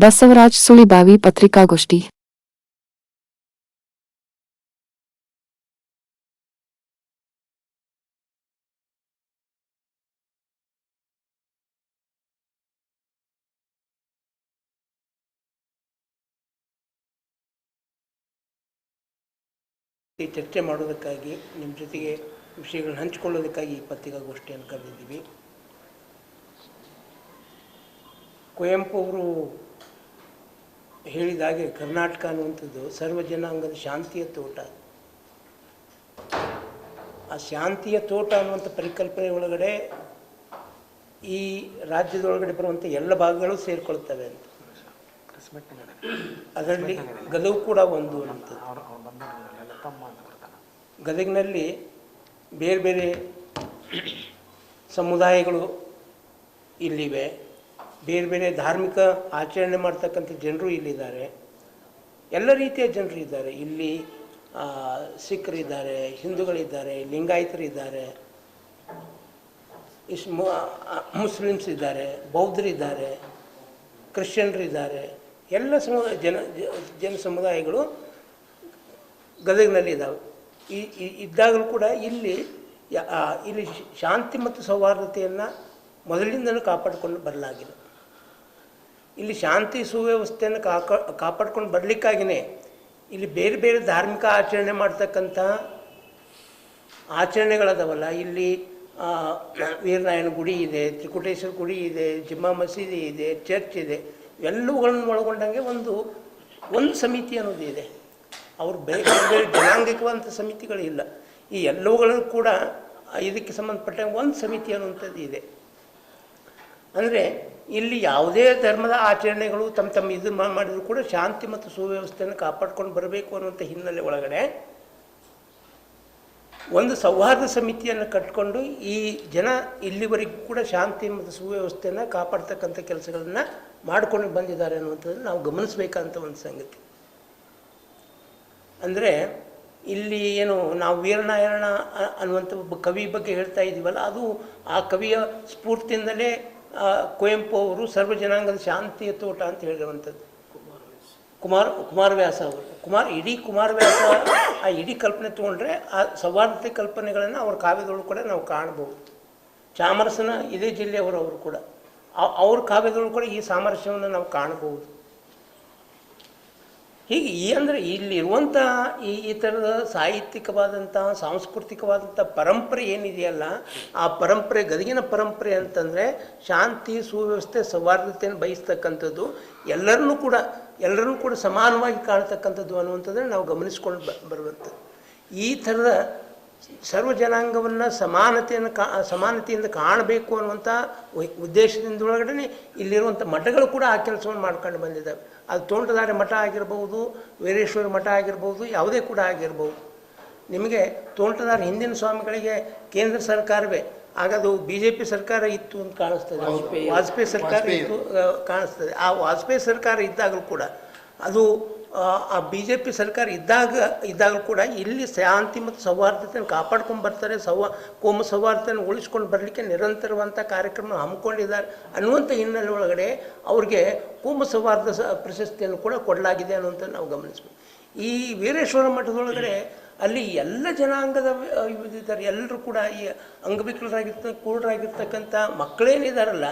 ಬಸವರಾಜ್ ಸುಳಿಬಾವಿ ಪತ್ರಿಕಾಗೋಷ್ಠಿ. ಈ ಚರ್ಚೆ ಮಾಡೋದಕ್ಕಾಗಿ ನಿಮ್ಮ ಜೊತೆಗೆ ವಿಷಯಗಳನ್ನ ಹಂಚಿಕೊಳ್ಳೋದಕ್ಕಾಗಿ ಈ ಪತ್ರಿಕಾಗೋಷ್ಠಿಯನ್ನು ಕರೆದಿದ್ದೀವಿ. ಕುವೆಂಪು ಅವರು ಹೇಳಿದಾಗೆ ಕರ್ನಾಟಕ ಅನ್ನುವಂಥದ್ದು ಸರ್ವ ಜನಾಂಗದ ಶಾಂತಿಯ ತೋಟ. ಆ ಶಾಂತಿಯ ತೋಟ ಅನ್ನುವಂಥ ಪರಿಕಲ್ಪನೆ ಒಳಗಡೆ ಈ ರಾಜ್ಯದೊಳಗಡೆ ಬರುವಂಥ ಎಲ್ಲ ಭಾಗಗಳು ಸೇರಿಕೊಳ್ತವೆ ಅಂತ. ಅದರಲ್ಲಿ ಗದಗ ಕೂಡ ಒಂದು ಅನ್ನುವಂಥದ್ದು. ಗದಗಿನಲ್ಲಿ ಬೇರೆ ಬೇರೆ ಸಮುದಾಯಗಳು ಇಲ್ಲಿವೆ, ಬೇರೆ ಬೇರೆ ಧಾರ್ಮಿಕ ಆಚರಣೆ ಮಾಡ್ತಕ್ಕಂಥ ಜನರು ಇಲ್ಲಿದ್ದಾರೆ, ಎಲ್ಲ ರೀತಿಯ ಜನರು ಇದ್ದಾರೆ. ಇಲ್ಲಿ ಸಿಖ್ಖರಿದ್ದಾರೆ, ಹಿಂದೂಗಳಿದ್ದಾರೆ, ಲಿಂಗಾಯತರಿದ್ದಾರೆ, ಮುಸ್ಲಿಮ್ಸ್ ಇದ್ದಾರೆ, ಬೌದ್ಧರಿದ್ದಾರೆ, ಕ್ರಿಶ್ಚಿಯನ್ರಿದ್ದಾರೆ. ಎಲ್ಲ ಜನ ಸಮುದಾಯಗಳು ಗದಗಿನಲ್ಲಿ ಇದ್ದಾವೆ. ಇದ್ದಾಗಲೂ ಕೂಡ ಇಲ್ಲಿ ಶಾಂತಿ ಮತ್ತು ಸೌಹಾರ್ದತೆಯನ್ನು ಮೊದಲಿಂದಲೂ ಕಾಪಾಡಿಕೊಂಡು ಬರಲಾಗಿದೆ. ಇಲ್ಲಿ ಶಾಂತಿ ಸುವ್ಯವಸ್ಥೆಯನ್ನು ಕಾಪಾಡ್ಕೊಂಡು ಬರಲಿಕ್ಕಾಗಿಯೇ ಇಲ್ಲಿ ಬೇರೆ ಬೇರೆ ಧಾರ್ಮಿಕ ಆಚರಣೆ ಮಾಡ್ತಕ್ಕಂಥ ಆಚರಣೆಗಳದಾವಲ್ಲ. ಇಲ್ಲಿ ವೀರನಾರಾಯಣ ಗುಡಿ ಇದೆ, ತ್ರಿಕೂಟೇಶ್ವರ ಗುಡಿ ಇದೆ, ಜಮ್ಮಾ ಮಸೀದಿ ಇದೆ, ಚರ್ಚ್ ಇದೆ. ಎಲ್ಲವುಗಳನ್ನು ಒಳಗೊಂಡಂಗೆ ಒಂದು ಸಮಿತಿ ಅನ್ನೋದು ಇದೆ. ಅವರು ಬೇರೆ ಬೇರೆ ಜನಾಂಗಿಕವಾದಂಥ ಸಮಿತಿಗಳಿಲ್ಲ. ಈ ಎಲ್ಲವುಗಳನ್ನು ಕೂಡ ಇದಕ್ಕೆ ಸಂಬಂಧಪಟ್ಟ ಒಂದು ಸಮಿತಿ ಅನ್ನುವಂಥದ್ದು ಇದೆ. ಅಂದರೆ ಇಲ್ಲಿ ಯಾವುದೇ ಧರ್ಮದ ಆಚರಣೆಗಳು ತಮ್ಮ ಇದು ಮಾಡಿದ್ರು ಕೂಡ ಶಾಂತಿ ಮತ್ತು ಸುವ್ಯವಸ್ಥೆಯನ್ನು ಕಾಪಾಡ್ಕೊಂಡು ಬರಬೇಕು ಅನ್ನುವಂಥ ಹಿನ್ನೆಲೆ ಒಳಗಡೆ ಒಂದು ಸೌಹಾರ್ದ ಸಮಿತಿಯನ್ನು ಕಟ್ಕೊಂಡು ಈ ಜನ ಇಲ್ಲಿವರೆಗೂ ಕೂಡ ಶಾಂತಿ ಮತ್ತು ಸುವ್ಯವಸ್ಥೆಯನ್ನು ಕಾಪಾಡ್ತಕ್ಕಂಥ ಕೆಲಸಗಳನ್ನು ಮಾಡಿಕೊಂಡು ಬಂದಿದ್ದಾರೆ ಅನ್ನುವಂಥದ್ದು ನಾವು ಗಮನಿಸಬೇಕಂತ ಒಂದು ಸಂಗತಿ. ಅಂದರೆ ಇಲ್ಲಿ ಏನು ನಾವು ವೀರನಾರಾಯಣ ಅನ್ನುವಂಥ ಒಬ್ಬ ಕವಿ ಬಗ್ಗೆ ಹೇಳ್ತಾ ಇದ್ದೀವಲ್ಲ, ಅದು ಆ ಕವಿಯ ಸ್ಫೂರ್ತಿಯಿಂದಲೇ ಕುವೆಂಪು ಅವರು ಸರ್ವ ಜನಾಂಗದ ಶಾಂತಿಯ ತೋಟ ಅಂತ ಹೇಳಿರುವಂಥದ್ದು. ಕುಮಾರವ್ಯಾಸ ಅವರು ಇಡೀ ಕುಮಾರವ್ಯಾಸ ಆ ಇಡೀ ಕಲ್ಪನೆ ತೊಗೊಂಡ್ರೆ ಆ ಸೌಹಾರ್ದತೆ ಕಲ್ಪನೆಗಳನ್ನು ಅವ್ರ ಕಾವ್ಯದೊಳಗೆ ಕೂಡ ನಾವು ಕಾಣ್ಬೋದು. ಚಾಮರಸನ ಇದೇ ಜಿಲ್ಲೆಯವರು ಅವರು ಕೂಡ ಅವ್ರ ಕಾವ್ಯದೊಳಗೆ ಕೂಡ ಈ ಸಾಮರಸ್ಯವನ್ನು ನಾವು ಕಾಣಬಹುದು. ಹೀಗೆ ಅಂದರೆ ಇಲ್ಲಿರುವಂಥ ಈ ಥರದ ಸಾಹಿತ್ಯಿಕವಾದಂಥ ಸಾಂಸ್ಕೃತಿಕವಾದಂಥ ಪರಂಪರೆ ಏನಿದೆಯಲ್ಲ, ಆ ಪರಂಪರೆ ಗದಗಿನ ಪರಂಪರೆ ಅಂತಂದರೆ ಶಾಂತಿ ಸುವ್ಯವಸ್ಥೆ ಸೌಹಾರ್ದತೆಯನ್ನು ಬಯಸ್ತಕ್ಕಂಥದ್ದು, ಎಲ್ಲರನ್ನೂ ಕೂಡ ಸಮಾನವಾಗಿ ಕಾಣ್ತಕ್ಕಂಥದ್ದು ಅನ್ನುವಂಥದ್ದನ್ನು ನಾವು ಗಮನಿಸ್ಕೊಂಡು ಬರುವಂಥದ್ದು. ಈ ಥರದ ಸರ್ವ ಜನಾಂಗವನ್ನು ಸಮಾನತೆಯಿಂದ ಕಾಣಬೇಕು ಅನ್ನುವಂಥ ಉದ್ದೇಶದಿಂದ ಒಳಗಡೆ ಇಲ್ಲಿರುವಂಥ ಮಠಗಳು ಕೂಡ ಆ ಕೆಲಸವನ್ನು ಮಾಡ್ಕೊಂಡು ಬಂದಿದ್ದಾವೆ. ಅದು ತೋಂಟದಾರ್ಯ ಮಠ ಆಗಿರ್ಬೋದು, ವೀರೇಶ್ವರ ಮಠ ಆಗಿರ್ಬೋದು, ಯಾವುದೇ ಕೂಡ ಆಗಿರ್ಬೋದು. ನಿಮಗೆ ತೋಂಟದಾರ್ಯ ಹಿಂದಿನ ಸ್ವಾಮಿಗಳಿಗೆ ಕೇಂದ್ರ ಸರ್ಕಾರವೇ ಆಗದು BJP ಸರ್ಕಾರ ಇತ್ತು ಅಂತ ಕಾಣಿಸ್ತದೆ, ವಾಜಪೇಯಿ ಸರ್ಕಾರ ಇತ್ತು ಕಾಣಿಸ್ತದೆ. ಆ ವಾಜಪೇಯಿ ಸರ್ಕಾರ ಇದ್ದಾಗಲೂ ಕೂಡ ಅದು ಆ BJP ಸರ್ಕಾರ ಇದ್ದಾಗಲೂ ಕೂಡ ಇಲ್ಲಿ ಶಾಂತಿ ಮತ್ತು ಸೌಹಾರ್ದತೆಯನ್ನು ಕಾಪಾಡ್ಕೊಂಡು ಬರ್ತಾರೆ. ಕೋಮು ಸೌಹಾರ್ದತೆಯನ್ನು ಉಳಿಸ್ಕೊಂಡು ಬರಲಿಕ್ಕೆ ನಿರಂತರವಂಥ ಕಾರ್ಯಕ್ರಮ ಹಮ್ಮಿಕೊಂಡಿದ್ದಾರೆ ಅನ್ನುವಂಥ ಹಿನ್ನೆಲೆ ಒಳಗಡೆ ಅವ್ರಿಗೆ ಕೋಮು ಸೌಹಾರ್ದ ಪ್ರಶಸ್ತಿಯನ್ನು ಕೂಡ ಕೊಡಲಾಗಿದೆ ಅನ್ನುವಂಥ ನಾವು ಗಮನಿಸ್ಬೇಕು. ಈ ವೀರೇಶ್ವರ ಮಠದೊಳಗಡೆ ಅಲ್ಲಿ ಎಲ್ಲ ಜನಾಂಗದ ಇದ್ದಾರೆ. ಎಲ್ಲರೂ ಕೂಡ ಈ ಕುರುಡರಾಗಿರ್ತಕ್ಕಂಥ ಮಕ್ಕಳೇನಿದ್ದಾರಲ್ಲ,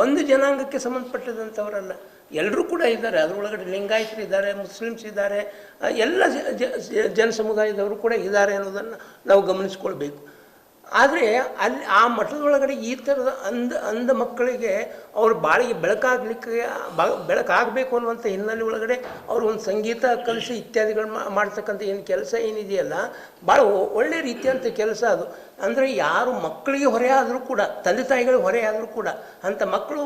ಒಂದು ಜನಾಂಗಕ್ಕೆ ಸಂಬಂಧಪಟ್ಟದಂಥವರಲ್ಲ, ಎಲ್ಲರೂ ಕೂಡ ಇದ್ದಾರೆ. ಅದರೊಳಗಡೆ ಲಿಂಗಾಯತರು ಇದ್ದಾರೆ, ಮುಸ್ಲಿಮ್ಸ್ ಇದ್ದಾರೆ, ಎಲ್ಲ ಜನ ಸಮುದಾಯದವರು ಕೂಡ ಇದ್ದಾರೆ ಅನ್ನೋದನ್ನು ನಾವು ಗಮನಿಸ್ಕೊಳ್ಬೇಕು. ಆದರೆ ಅಲ್ಲಿ ಆ ಮಠದೊಳಗಡೆ ಈ ಥರದ ಅಂಧ ಮಕ್ಕಳಿಗೆ ಅವ್ರ ಬಾಳಿಗೆ ಬೆಳಕಾಗಬೇಕು ಅನ್ನುವಂಥ ಹಿನ್ನೆಲೆ ಒಳಗಡೆ ಅವರು ಒಂದು ಸಂಗೀತ ಕಲಿಸಿ ಇತ್ಯಾದಿಗಳು ಮಾಡ್ತಕ್ಕಂಥ ಕೆಲಸ ಏನಿದೆಯಲ್ಲ, ಭಾಳ ಒಳ್ಳೆಯ ರೀತಿಯಂಥ ಕೆಲಸ ಅದು. ಅಂದರೆ ಯಾರು ಮಕ್ಕಳಿಗೆ ಹೊರೆ ಆದರೂ ಕೂಡ, ತಂದೆ ತಾಯಿಗಳಿಗೆ ಹೊರೆ ಆದರೂ ಕೂಡ ಅಂಥ ಮಕ್ಕಳು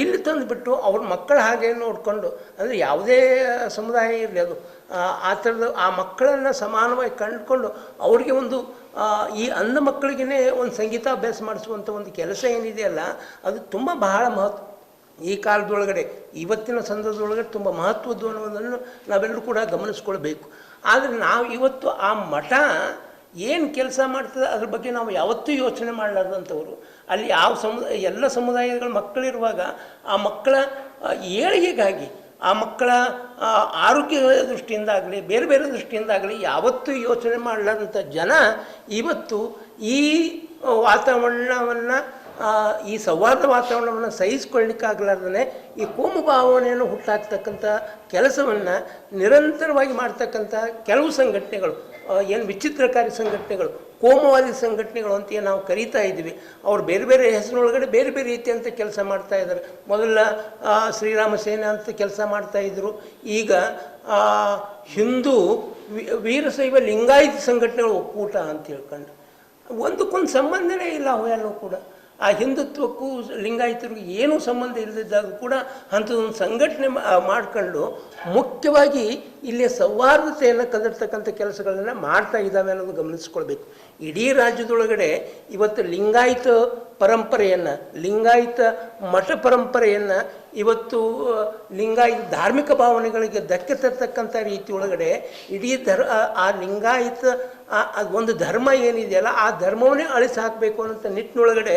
ಇಲ್ಲಿ ತಂದುಬಿಟ್ಟು ಅವ್ರ ಮಕ್ಕಳ ಹಾಗೆ ನೋಡಿಕೊಂಡು, ಅಂದರೆ ಯಾವುದೇ ಸಮುದಾಯ ಇರಲಿ ಅದು ಆ ಥರದ ಆ ಮಕ್ಕಳನ್ನು ಸಮಾನವಾಗಿ ಕಂಡುಕೊಂಡು ಅವ್ರಿಗೆ ಒಂದು ಈ ಅಂಧ ಮಕ್ಕಳಿಗೇ ಒಂದು ಸಂಗೀತಾಭ್ಯಾಸ ಮಾಡಿಸುವಂಥ ಒಂದು ಕೆಲಸ ಏನಿದೆಯಲ್ಲ, ಅದು ಬಹಳ ಈ ಕಾಲದೊಳಗಡೆ ಇವತ್ತಿನ ಸಂದರ್ಭದೊಳಗಡೆ ತುಂಬ ಮಹತ್ವದ್ದು ಅನ್ನೋದನ್ನು ನಾವೆಲ್ಲರೂ ಕೂಡ ಗಮನಿಸ್ಕೊಳ್ಬೇಕು. ಆದರೆ ನಾವು ಇವತ್ತು ಆ ಮಠ ಏನು ಕೆಲಸ ಮಾಡ್ತದೆ ಅದ್ರ ಬಗ್ಗೆ ನಾವು ಯಾವತ್ತೂ ಯೋಚನೆ ಮಾಡಲಾರ್ದಂಥವ್ರು. ಅಲ್ಲಿ ಯಾವ ಎಲ್ಲ ಸಮುದಾಯಗಳ ಮಕ್ಕಳಿರುವಾಗ ಆ ಮಕ್ಕಳ ಏಳಿಗೆಗಾಗಿ ಆ ಮಕ್ಕಳ ಆರೋಗ್ಯದ ದೃಷ್ಟಿಯಿಂದ ಆಗಲಿ ಬೇರೆ ಬೇರೆ ದೃಷ್ಟಿಯಿಂದ ಆಗಲಿ ಯಾವತ್ತೂ ಯೋಚನೆ ಮಾಡಲಾರಂಥ ಜನ ಇವತ್ತು ಈ ವಾತಾವರಣವನ್ನು ಈ ಸೌಹಾರ್ದ ವಾತಾವರಣವನ್ನು ಸಹಿಸಿಕೊಳ್ಳಿಕ್ಕಾಗಲಾರ್ದೇ ಈ ಕೋಮು ಭಾವನೆಯನ್ನು ಹುಟ್ಟಾಕ್ತಕ್ಕಂಥ ಕೆಲಸವನ್ನು ನಿರಂತರವಾಗಿ ಮಾಡ್ತಕ್ಕಂಥ ಕೆಲವು ಸಂಘಟನೆಗಳು ಏನು ವಿಚಿತ್ರಕಾರಿ ಸಂಘಟನೆಗಳು ಕೋಮುವಾದಿ ಸಂಘಟನೆಗಳು ಅಂತ ನಾವು ಕರೀತಾ ಇದ್ದೀವಿ. ಅವ್ರು ಬೇರೆ ಬೇರೆ ಹೆಸರಿನೊಳಗಡೆ ಬೇರೆ ಬೇರೆ ರೀತಿಯಂಥ ಕೆಲಸ ಮಾಡ್ತಾ ಇದ್ದಾರೆ. ಮೊದಲ ಶ್ರೀರಾಮ ಸೇನೆ ಅಂತ ಕೆಲಸ ಮಾಡ್ತಾಯಿದ್ರು. ಈಗ ಹಿಂದೂ ವೀರಶೈವ ಲಿಂಗಾಯತ ಸಂಘಟನೆಗಳು ಒಕ್ಕೂಟ ಅಂತ ಹೇಳ್ಕೊಂಡು ಒಂದಕ್ಕೊಂದು ಸಂಬಂಧನೇ ಇಲ್ಲ ಅವೆಲ್ಲವೂ ಕೂಡ. ಆ ಹಿಂದುತ್ವಕ್ಕೂ ಲಿಂಗಾಯತರಿಗೂ ಏನೂ ಸಂಬಂಧ ಇಲ್ಲದಿದ್ದಾಗ ಕೂಡ ಅಂಥದ್ದೊಂದು ಸಂಘಟನೆ ಮಾಡ್ಕೊಂಡು ಮುಖ್ಯವಾಗಿ ಇಲ್ಲಿ ಸೌಹಾರ್ದತೆಯನ್ನು ಕದರ್ತಕ್ಕಂಥ ಕೆಲಸಗಳನ್ನು ಮಾಡ್ತಾ ಇದ್ದಾವೆ ಅನ್ನೋದು ಗಮನಿಸ್ಕೊಳ್ಬೇಕು. ಇಡೀ ರಾಜ್ಯದೊಳಗಡೆ ಇವತ್ತು ಲಿಂಗಾಯತ ಪರಂಪರೆಯನ್ನು, ಲಿಂಗಾಯತ ಮಠ ಪರಂಪರೆಯನ್ನು ಇವತ್ತು ಲಿಂಗಾಯತ ಧಾರ್ಮಿಕ ಭಾವನೆಗಳಿಗೆ ಧಕ್ಕೆ ತರ್ತಕ್ಕಂಥ ರೀತಿಯೊಳಗಡೆ ಇಡೀ ಆ ಲಿಂಗಾಯತ ಒಂದು ಧರ್ಮ ಏನಿದೆಯಲ್ಲ ಆ ಧರ್ಮವನ್ನೇ ಅಳಿಸಿ ಹಾಕಬೇಕು ಅನ್ನೋಂಥ ನಿಟ್ಟಿನೊಳಗಡೆ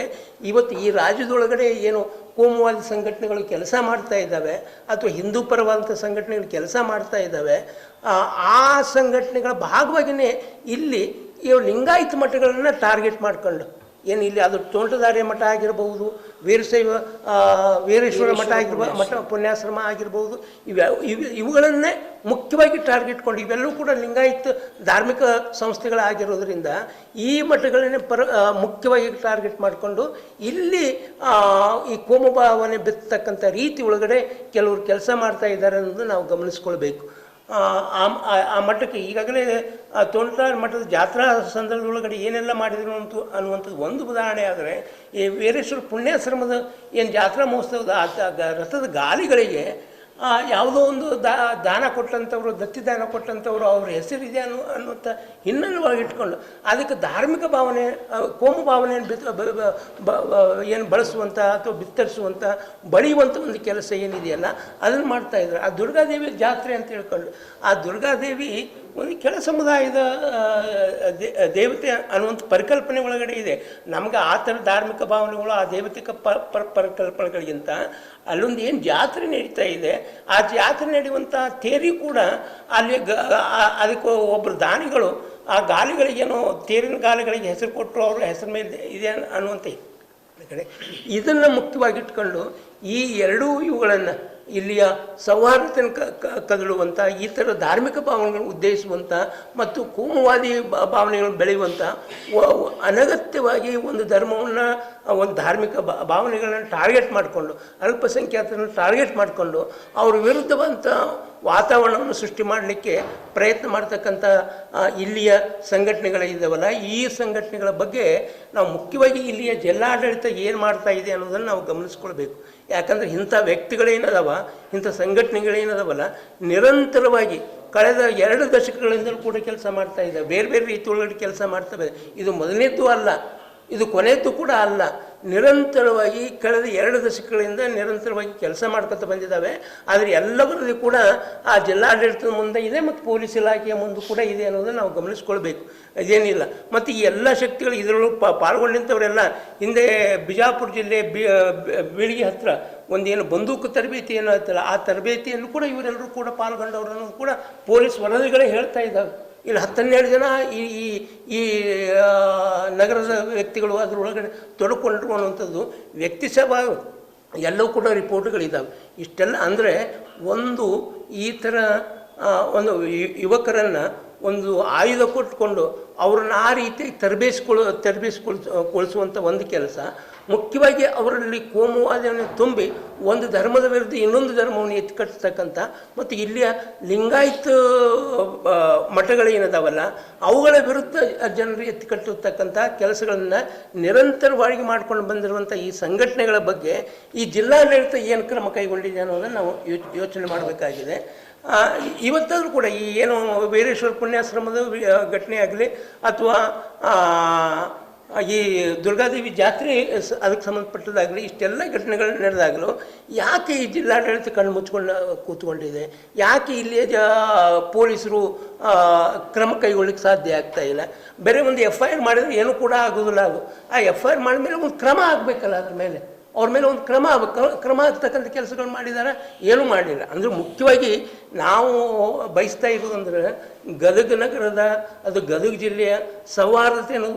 ಇವತ್ತು ಈ ರಾಜ್ಯದೊಳಗಡೆ ಏನು ಕೋಮುವಾದಿ ಸಂಘಟನೆಗಳು ಕೆಲಸ ಮಾಡ್ತಾ ಇದ್ದಾವೆ ಅಥವಾ ಹಿಂದೂ ಪರವಾದಂಥ ಸಂಘಟನೆಗಳು ಕೆಲಸ ಮಾಡ್ತಾ ಇದ್ದಾವೆ, ಆ ಸಂಘಟನೆಗಳ ಭಾಗವಾಗಿಯೇ ಇಲ್ಲಿ ಇವು ಲಿಂಗಾಯತ ಮಠಗಳನ್ನು ಟಾರ್ಗೆಟ್ ಮಾಡ್ಕೊಂಡು ಏನು ಇಲ್ಲಿ ಅದು ತೋಂಟದಾರ್ಯ ಮಠ ಆಗಿರ್ಬೋದು, ವೀರೇಶ್ವರ ಮಠ ಆಗಿರ್ಬೋದು, ಮಠ ಪುಣ್ಯಾಶ್ರಮ ಆಗಿರ್ಬೋದು, ಇವುಗಳನ್ನೇ ಮುಖ್ಯವಾಗಿ ಟಾರ್ಗೆಟ್ ಕೊಂಡು ಇವೆಲ್ಲವೂ ಕೂಡ ಲಿಂಗಾಯತ ಧಾರ್ಮಿಕ ಸಂಸ್ಥೆಗಳಾಗಿರೋದ್ರಿಂದ ಈ ಮಠಗಳನ್ನೇ ಮುಖ್ಯವಾಗಿ ಟಾರ್ಗೆಟ್ ಮಾಡಿಕೊಂಡು ಇಲ್ಲಿ ಈ ಕೋಮು ಭಾವನೆ ಬಿತ್ತಕ್ಕಂಥ ರೀತಿ ಒಳಗಡೆ ಕೆಲವರು ಕೆಲಸ ಮಾಡ್ತಾ ಇದ್ದಾರೆ ಅನ್ನೋದು ನಾವು ಗಮನಿಸ್ಕೊಳ್ಬೇಕು. ಆ ಮಠಕ್ಕೆ ಈಗಾಗಲೇ ತೋಂಟದಾರ್ಯ ಮಠದ ಜಾತ್ರಾ ಸಂದರ್ಭದೊಳಗಡೆ ಏನೆಲ್ಲ ಮಾಡಿದ್ರು ಅನ್ನುವಂಥದ್ದು ಒಂದು ಉದಾಹರಣೆ. ಆದರೆ ಈ ವೀರೇಶ್ವರ ಪುಣ್ಯಾಶ್ರಮದ ಏನು ಜಾತ್ರಾ ಮಹೋತ್ಸವದ ರಥದ ಗಾಲಿಗಳಿಗೆ ಯಾವುದೋ ಒಂದು ದಾನ ಕೊಟ್ಟಂಥವ್ರು, ದತ್ತಿ ದಾನ ಕೊಟ್ಟಂಥವ್ರು ಅವ್ರ ಹೆಸರಿದೆ ಅನ್ನುವಂಥ ಹಿನ್ನೆಲೆ ಇಟ್ಕೊಂಡು ಅದಕ್ಕೆ ಧಾರ್ಮಿಕ ಭಾವನೆ, ಕೋಮು ಭಾವನೆಯನ್ನು ಏನು ಬಳಸುವಂಥ ಅಥವಾ ಬಿತ್ತರಿಸುವಂಥ ಬಳಿಯುವಂಥ ಒಂದು ಕೆಲಸ ಏನಿದೆಯಲ್ಲ ಅದನ್ನು ಮಾಡ್ತಾಯಿದ್ರು. ಆ ದುರ್ಗಾದೇವಿ ಜಾತ್ರೆ ಅಂತ ಹೇಳ್ಕೊಂಡು ಆ ದುರ್ಗಾದೇವಿ ಒಂದು ಕೆಳ ಸಮುದಾಯದ ದೇವತೆ ಅನ್ನುವಂಥ ಪರಿಕಲ್ಪನೆ ಒಳಗಡೆ ಇದೆ. ನಮಗೆ ಆ ಥರ ಧಾರ್ಮಿಕ ಭಾವನೆಗಳು ಆ ದೇವತಿಕ ಪರಿಕಲ್ಪನೆಗಳಿಗಿಂತ ಅಲ್ಲೊಂದು ಏನು ಜಾತ್ರೆ ನಡೀತಾ ಇದೆ, ಆ ಜಾತ್ರೆ ನಡೆಯುವಂಥ ತೇರಿ ಕೂಡ ಅಲ್ಲಿ ಅದಕ್ಕೆ ಒಬ್ಬರು ದಾನಿಗಳು ಆ ಗಾಲಿಗಳಿಗೇನೋ ತೇರಿನ ಗಾಲಿಗಳಿಗೆ ಹೆಸರು ಕೊಟ್ಟರು, ಅವ್ರ ಹೆಸರು ಮೇಲೆ ಇದೆ ಅನ್ನುವಂಥ ಕಡೆ ಇದನ್ನು ಮುಖ್ಯವಾಗಿಟ್ಕೊಂಡು ಈ ಎರಡೂ ಇವುಗಳನ್ನು ಇಲ್ಲಿಯ ಸೌಹಾರ್ದತೆಯನ್ನು ಕದಡುವಂಥ ಈ ಥರ ಧಾರ್ಮಿಕ ಭಾವನೆಗಳನ್ನು ಉದ್ದೇಶಿಸುವಂಥ ಮತ್ತು ಕೋಮುವಾದಿ ಭಾವನೆಗಳನ್ನು ಬೆಳೆಯುವಂಥ ಅನಗತ್ಯವಾಗಿ ಒಂದು ಧರ್ಮವನ್ನು, ಒಂದು ಧಾರ್ಮಿಕ ಭಾವನೆಗಳನ್ನು ಟಾರ್ಗೆಟ್ ಮಾಡಿಕೊಂಡು ಅಲ್ಪಸಂಖ್ಯಾತರನ್ನು ಟಾರ್ಗೆಟ್ ಮಾಡಿಕೊಂಡು ಅವ್ರ ವಿರುದ್ಧವಂಥ ವಾತಾವರಣವನ್ನು ಸೃಷ್ಟಿ ಮಾಡಲಿಕ್ಕೆ ಪ್ರಯತ್ನ ಮಾಡ್ತಕ್ಕಂಥ ಇಲ್ಲಿಯ ಸಂಘಟನೆಗಳಿದ್ದಾವಲ್ಲ, ಈ ಸಂಘಟನೆಗಳ ಬಗ್ಗೆ ನಾವು ಮುಖ್ಯವಾಗಿ ಇಲ್ಲಿಯ ಜಿಲ್ಲಾಡಳಿತ ಏನು ಮಾಡ್ತಾ ಇದೆ ಅನ್ನೋದನ್ನು ನಾವು ಗಮನಿಸ್ಕೊಳ್ಬೇಕು. ಯಾಕಂದರೆ ಇಂಥ ವ್ಯಕ್ತಿಗಳೇನದವ, ಇಂಥ ಸಂಘಟನೆಗಳೇನದವಲ್ಲ ನಿರಂತರವಾಗಿ ಕಳೆದ 2 ದಶಕಗಳಿಂದಲೂ ಕೂಡ ಕೆಲಸ ಮಾಡ್ತಾ ಇದ್ದಾವೆ. ಬೇರೆ ಬೇರೆ ರೀತಿಯೊಳಗಡೆ ಕೆಲಸ ಮಾಡ್ತವೆ. ಇದು ಮೊದಲನೇದ್ದು ಅಲ್ಲ, ಇದು ಕೊನೆಯದ್ದು ಕೂಡ ಅಲ್ಲ. ನಿರಂತರವಾಗಿ ಕಳೆದ 2 ದಶಕಗಳಿಂದ ನಿರಂತರವಾಗಿ ಕೆಲಸ ಮಾಡ್ಕೊತ ಬಂದಿದ್ದಾವೆ. ಆದರೆ ಎಲ್ಲವರಲ್ಲಿ ಕೂಡ ಆ ಜಿಲ್ಲಾಡಳಿತದ ಮುಂದೆ ಇದೆ ಮತ್ತು ಪೊಲೀಸ್ ಇಲಾಖೆಯ ಮುಂದೆ ಕೂಡ ಇದೆ ಅನ್ನೋದನ್ನು ನಾವು ಗಮನಿಸ್ಕೊಳ್ಬೇಕು. ಅದೇನಿಲ್ಲ. ಮತ್ತು ಈ ಎಲ್ಲ ಶಕ್ತಿಗಳು ಇದರೊಳಗೆ ಪಾಲ್ಗೊಂಡಂಥವರೆಲ್ಲ ಹಿಂದೆ ಬಿಜಾಪುರ ಜಿಲ್ಲೆ ಬೀಳಿಗೆ ಹತ್ತಿರ ಒಂದೇನು ಬಂದೂಕು ತರಬೇತಿ ಏನೋ ಆಯ್ತಲ್ಲ, ಆ ತರಬೇತಿಯನ್ನು ಕೂಡ ಇವರೆಲ್ಲರೂ ಕೂಡ ಪಾಲ್ಗೊಂಡವರು ಅನ್ನೋದು ಕೂಡ ಪೊಲೀಸ್ ವರದಿಗಳೇ ಹೇಳ್ತಾ ಇದ್ದಾವೆ. ಇಲ್ಲಿ 10-12 ಜನ ಈ ನಗರದ ವ್ಯಕ್ತಿಗಳು ಅದರೊಳಗಡೆ ತೊಡಕೊಂಡ್ರು ಅನ್ನುವಂಥದ್ದು ವ್ಯಕ್ತಿ ಸಭಾ ಎಲ್ಲವೂ ಕೂಡ ರಿಪೋರ್ಟ್ಗಳಿದ್ದಾವೆ. ಇಷ್ಟೆಲ್ಲ ಅಂದರೆ ಒಂದು ಈ ಥರ ಒಂದು ಯುವಕರನ್ನು ಒಂದು ಆಯುಧ ಕೊಟ್ಟುಕೊಂಡು ಅವ್ರನ್ನ ಆ ರೀತಿ ತರಬೇತಿಗೊಳಿಸುವಂಥ ಒಂದು ಕೆಲಸ, ಮುಖ್ಯವಾಗಿ ಅವರಲ್ಲಿ ಕೋಮುವಾದವನ್ನು ತುಂಬಿ ಒಂದು ಧರ್ಮದ ವಿರುದ್ಧ ಇನ್ನೊಂದು ಧರ್ಮವನ್ನು ಎತ್ತಿಕಟ್ಟತಕ್ಕಂಥ ಮತ್ತು ಇಲ್ಲಿಯ ಲಿಂಗಾಯತ ಮಠಗಳೇನದಾವಲ್ಲ ಅವುಗಳ ವಿರುದ್ಧ ಜನರು ಎತ್ತಿಕಟ್ಟತಕ್ಕಂಥ ಕೆಲಸಗಳನ್ನು ನಿರಂತರವಾಗಿ ಮಾಡ್ಕೊಂಡು ಬಂದಿರುವಂಥ ಈ ಸಂಘಟನೆಗಳ ಬಗ್ಗೆ ಈ ಜಿಲ್ಲಾಡಳಿತ ಏನು ಕ್ರಮ ಕೈಗೊಂಡಿದೆ ಅನ್ನೋದನ್ನು ನಾವು ಯೋಚನೆ ಮಾಡಬೇಕಾಗಿದೆ. ಇವತ್ತಾದರೂ ಕೂಡ ಈ ಏನು ವೀರೇಶ್ವರ ಪುಣ್ಯಾಶ್ರಮದ ಘಟನೆ ಆಗಲಿ ಅಥವಾ ಈ ದುರ್ಗಾದೇವಿ ಜಾತ್ರೆ ಅದಕ್ಕೆ ಸಂಬಂಧಪಟ್ಟದಾಗಲಿ ಇಷ್ಟೆಲ್ಲ ಘಟನೆಗಳು ನಡೆದಾಗಲೂ ಯಾಕೆ ಈ ಜಿಲ್ಲಾಡಳಿತ ಕಣ್ಣು ಮುಚ್ಕೊಂಡು ಕೂತ್ಕೊಂಡಿದೆ? ಯಾಕೆ ಇಲ್ಲಿ ಪೊಲೀಸರು ಕ್ರಮ ಕೈಗೊಳ್ಳಿಕ್ಕೆ ಸಾಧ್ಯ ಆಗ್ತಾ ಇಲ್ಲ? ಬೇರೆ ಒಂದು FIR ಮಾಡಿದ್ರೆ ಏನೂ ಕೂಡ ಆಗೋದಿಲ್ಲ. ಅದು ಆ FIR ಮಾಡಿದ್ಮೇಲೆ ಒಂದು ಕ್ರಮ ಆಗಬೇಕಲ್ಲ, ಅದ್ರ ಮೇಲೆ ಅವ್ರ ಮೇಲೆ ಒಂದು ಕ್ರಮ ಆಗ್ತಕ್ಕಂಥ ಕೆಲಸಗಳು ಮಾಡಿದ್ದಾರೆ, ಏನೂ ಮಾಡಲಿಲ್ಲ. ಅಂದರೆ ಮುಖ್ಯವಾಗಿ ನಾವು ಬಯಸ್ತಾ ಇರೋದಂದ್ರೆ ಗದಗ ನಗರದ, ಅದು ಗದಗ ಜಿಲ್ಲೆಯ ಸೌಹಾರ್ದತೆಯನ್ನು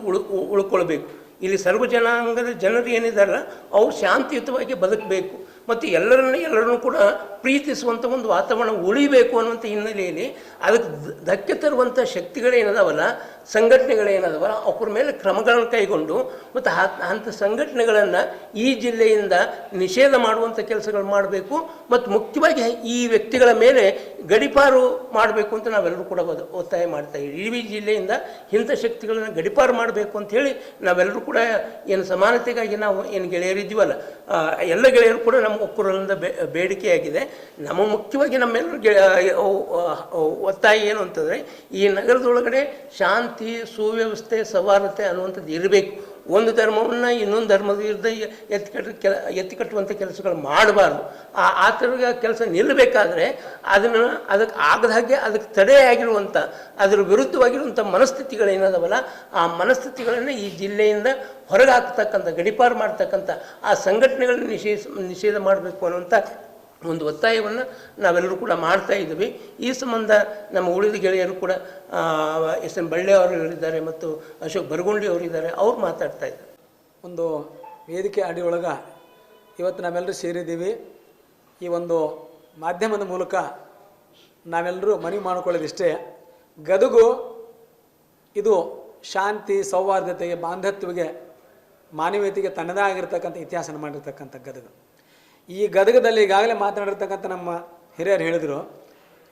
ಉಳ್ಕೊಳ್ಬೇಕು. ಇಲ್ಲಿ ಸರ್ವ ಜನಾಂಗದ ಜನರು ಏನಿದಾರಲ್ಲ ಅವ್ರು ಶಾಂತಿಯುತವಾಗಿ ಬದುಕಬೇಕು ಮತ್ತು ಎಲ್ಲರನ್ನೂ ಕೂಡ ಪ್ರೀತಿಸುವಂಥ ಒಂದು ವಾತಾವರಣ ಉಳಿಬೇಕು ಅನ್ನುವಂಥ ಹಿನ್ನೆಲೆಯಲ್ಲಿ ಅದಕ್ಕೆ ಧಕ್ಕೆ ತರುವಂಥ ಶಕ್ತಿಗಳೇನದಾವಲ್ಲ, ಸಂಘಟನೆಗಳೇನದಾವಲ್ಲ ಅವ್ರ ಮೇಲೆ ಕ್ರಮಗಳನ್ನು ಕೈಗೊಂಡು ಮತ್ತು ಅಂಥ ಸಂಘಟನೆಗಳನ್ನು ಈ ಜಿಲ್ಲೆಯಿಂದ ನಿಷೇಧ ಮಾಡುವಂಥ ಕೆಲಸಗಳು ಮಾಡಬೇಕು. ಮತ್ತು ಮುಖ್ಯವಾಗಿ ಈ ವ್ಯಕ್ತಿಗಳ ಮೇಲೆ ಗಡೀಪಾರು ಮಾಡಬೇಕು ಅಂತ ನಾವೆಲ್ಲರೂ ಕೂಡ ಒತ್ತಾಯ ಮಾಡ್ತಾ ಇದ್ದೀವಿ. ಇಡೀ ಜಿಲ್ಲೆಯಿಂದ ಇಂಥ ಶಕ್ತಿಗಳನ್ನು ಗಡೀಪಾರು ಮಾಡಬೇಕು ಅಂಥೇಳಿ ನಾವೆಲ್ಲರೂ ಕೂಡ ಏನು ಸಮಾನತೆಗಾಗಿ ನಾವು ಏನು ಗೆಳೆಯರಿದ್ದೀವಲ್ಲ, ಎಲ್ಲ ಗೆಳೆಯರು ಕೂಡ ನಮ್ಮ ಒಕ್ಕೂರಲಿಂದ ಬೇಡಿಕೆಯಾಗಿದೆ. ನಮ್ಮ ಮುಖ್ಯವಾಗಿ ನಮ್ಮೆಲ್ಲರೂ ಒತ್ತಾಯ ಏನು ಅಂತಂದರೆ ಈ ನಗರದೊಳಗಡೆ ಶಾಂತಿ, ಸುವ್ಯವಸ್ಥೆ, ಸೌಹಾರ್ದತೆ ಅನ್ನುವಂಥದ್ದು ಇರಬೇಕು. ಒಂದು ಧರ್ಮವನ್ನು ಇನ್ನೊಂದು ಧರ್ಮದ ವಿರುದ್ಧ ಎತ್ತಿಕಟ್ಟುವಂಥ ಕೆಲಸಗಳು ಮಾಡಬಾರ್ದು. ಆ ಥರದ ಕೆಲಸ ನಿಲ್ಲಬೇಕಾದ್ರೆ ಅದಕ್ಕೆ ಆಗದ ಹಾಗೆ ಅದಕ್ಕೆ ತಡೆಯಾಗಿರುವಂಥ, ಅದರ ವಿರುದ್ಧವಾಗಿರುವಂಥ ಮನಸ್ಥಿತಿಗಳೇನದವಲ್ಲ, ಆ ಮನಸ್ಥಿತಿಗಳನ್ನು ಈ ಜಿಲ್ಲೆಯಿಂದ ಹೊರಗೆ ಹಾಕ್ತಕ್ಕಂಥ, ಗಡೀಪಾರು ಮಾಡ್ತಕ್ಕಂಥ ಆ ಸಂಘಟನೆಗಳನ್ನು ನಿಷೇಧ ಮಾಡಬೇಕು ಅನ್ನುವಂಥ ಒಂದು ಒತ್ತಾಯವನ್ನು ನಾವೆಲ್ಲರೂ ಕೂಡ ಮಾಡ್ತಾ ಇದ್ದೀವಿ. ಈ ಸಂಬಂಧ ನಮ್ಮ ಉಳಿದ ಗೆಳೆಯರು ಕೂಡ SN ಬಳ್ಳಿ ಅವರಿದ್ದಾರೆ ಮತ್ತು ಅಶೋಕ್ ಬರಗುಂಡಿ ಅವರಿದ್ದಾರೆ, ಅವ್ರು ಮಾತಾಡ್ತಾ ಇದ್ದಾರೆ. ಒಂದು ವೇದಿಕೆ ಅಡಿಯೊಳಗೆ ಇವತ್ತು ನಾವೆಲ್ಲರೂ ಸೇರಿದ್ದೀವಿ. ಈ ಒಂದು ಮಾಧ್ಯಮದ ಮೂಲಕ ನಾವೆಲ್ಲರೂ ಮನವಿ ಮಾಡಿಕೊಳ್ಳೋದಿಷ್ಟೇ, ಗದಗು ಇದು ಶಾಂತಿ, ಸೌಹಾರ್ದತೆಗೆ, ಬಾಂಧತ್ವಕ್ಕೆ, ಮಾನವೀಯತೆಗೆ ತನ್ನದೇ ಆಗಿರ್ತಕ್ಕಂಥ ಇತಿಹಾಸನ ಮಾಡಿರ್ತಕ್ಕಂಥ ಗದಗ. ಈ ಗದಗದಲ್ಲಿ ಈಗಾಗಲೇ ಮಾತನಾಡಿರ್ತಕ್ಕಂಥ ನಮ್ಮ ಹಿರಿಯರು ಹೇಳಿದರು,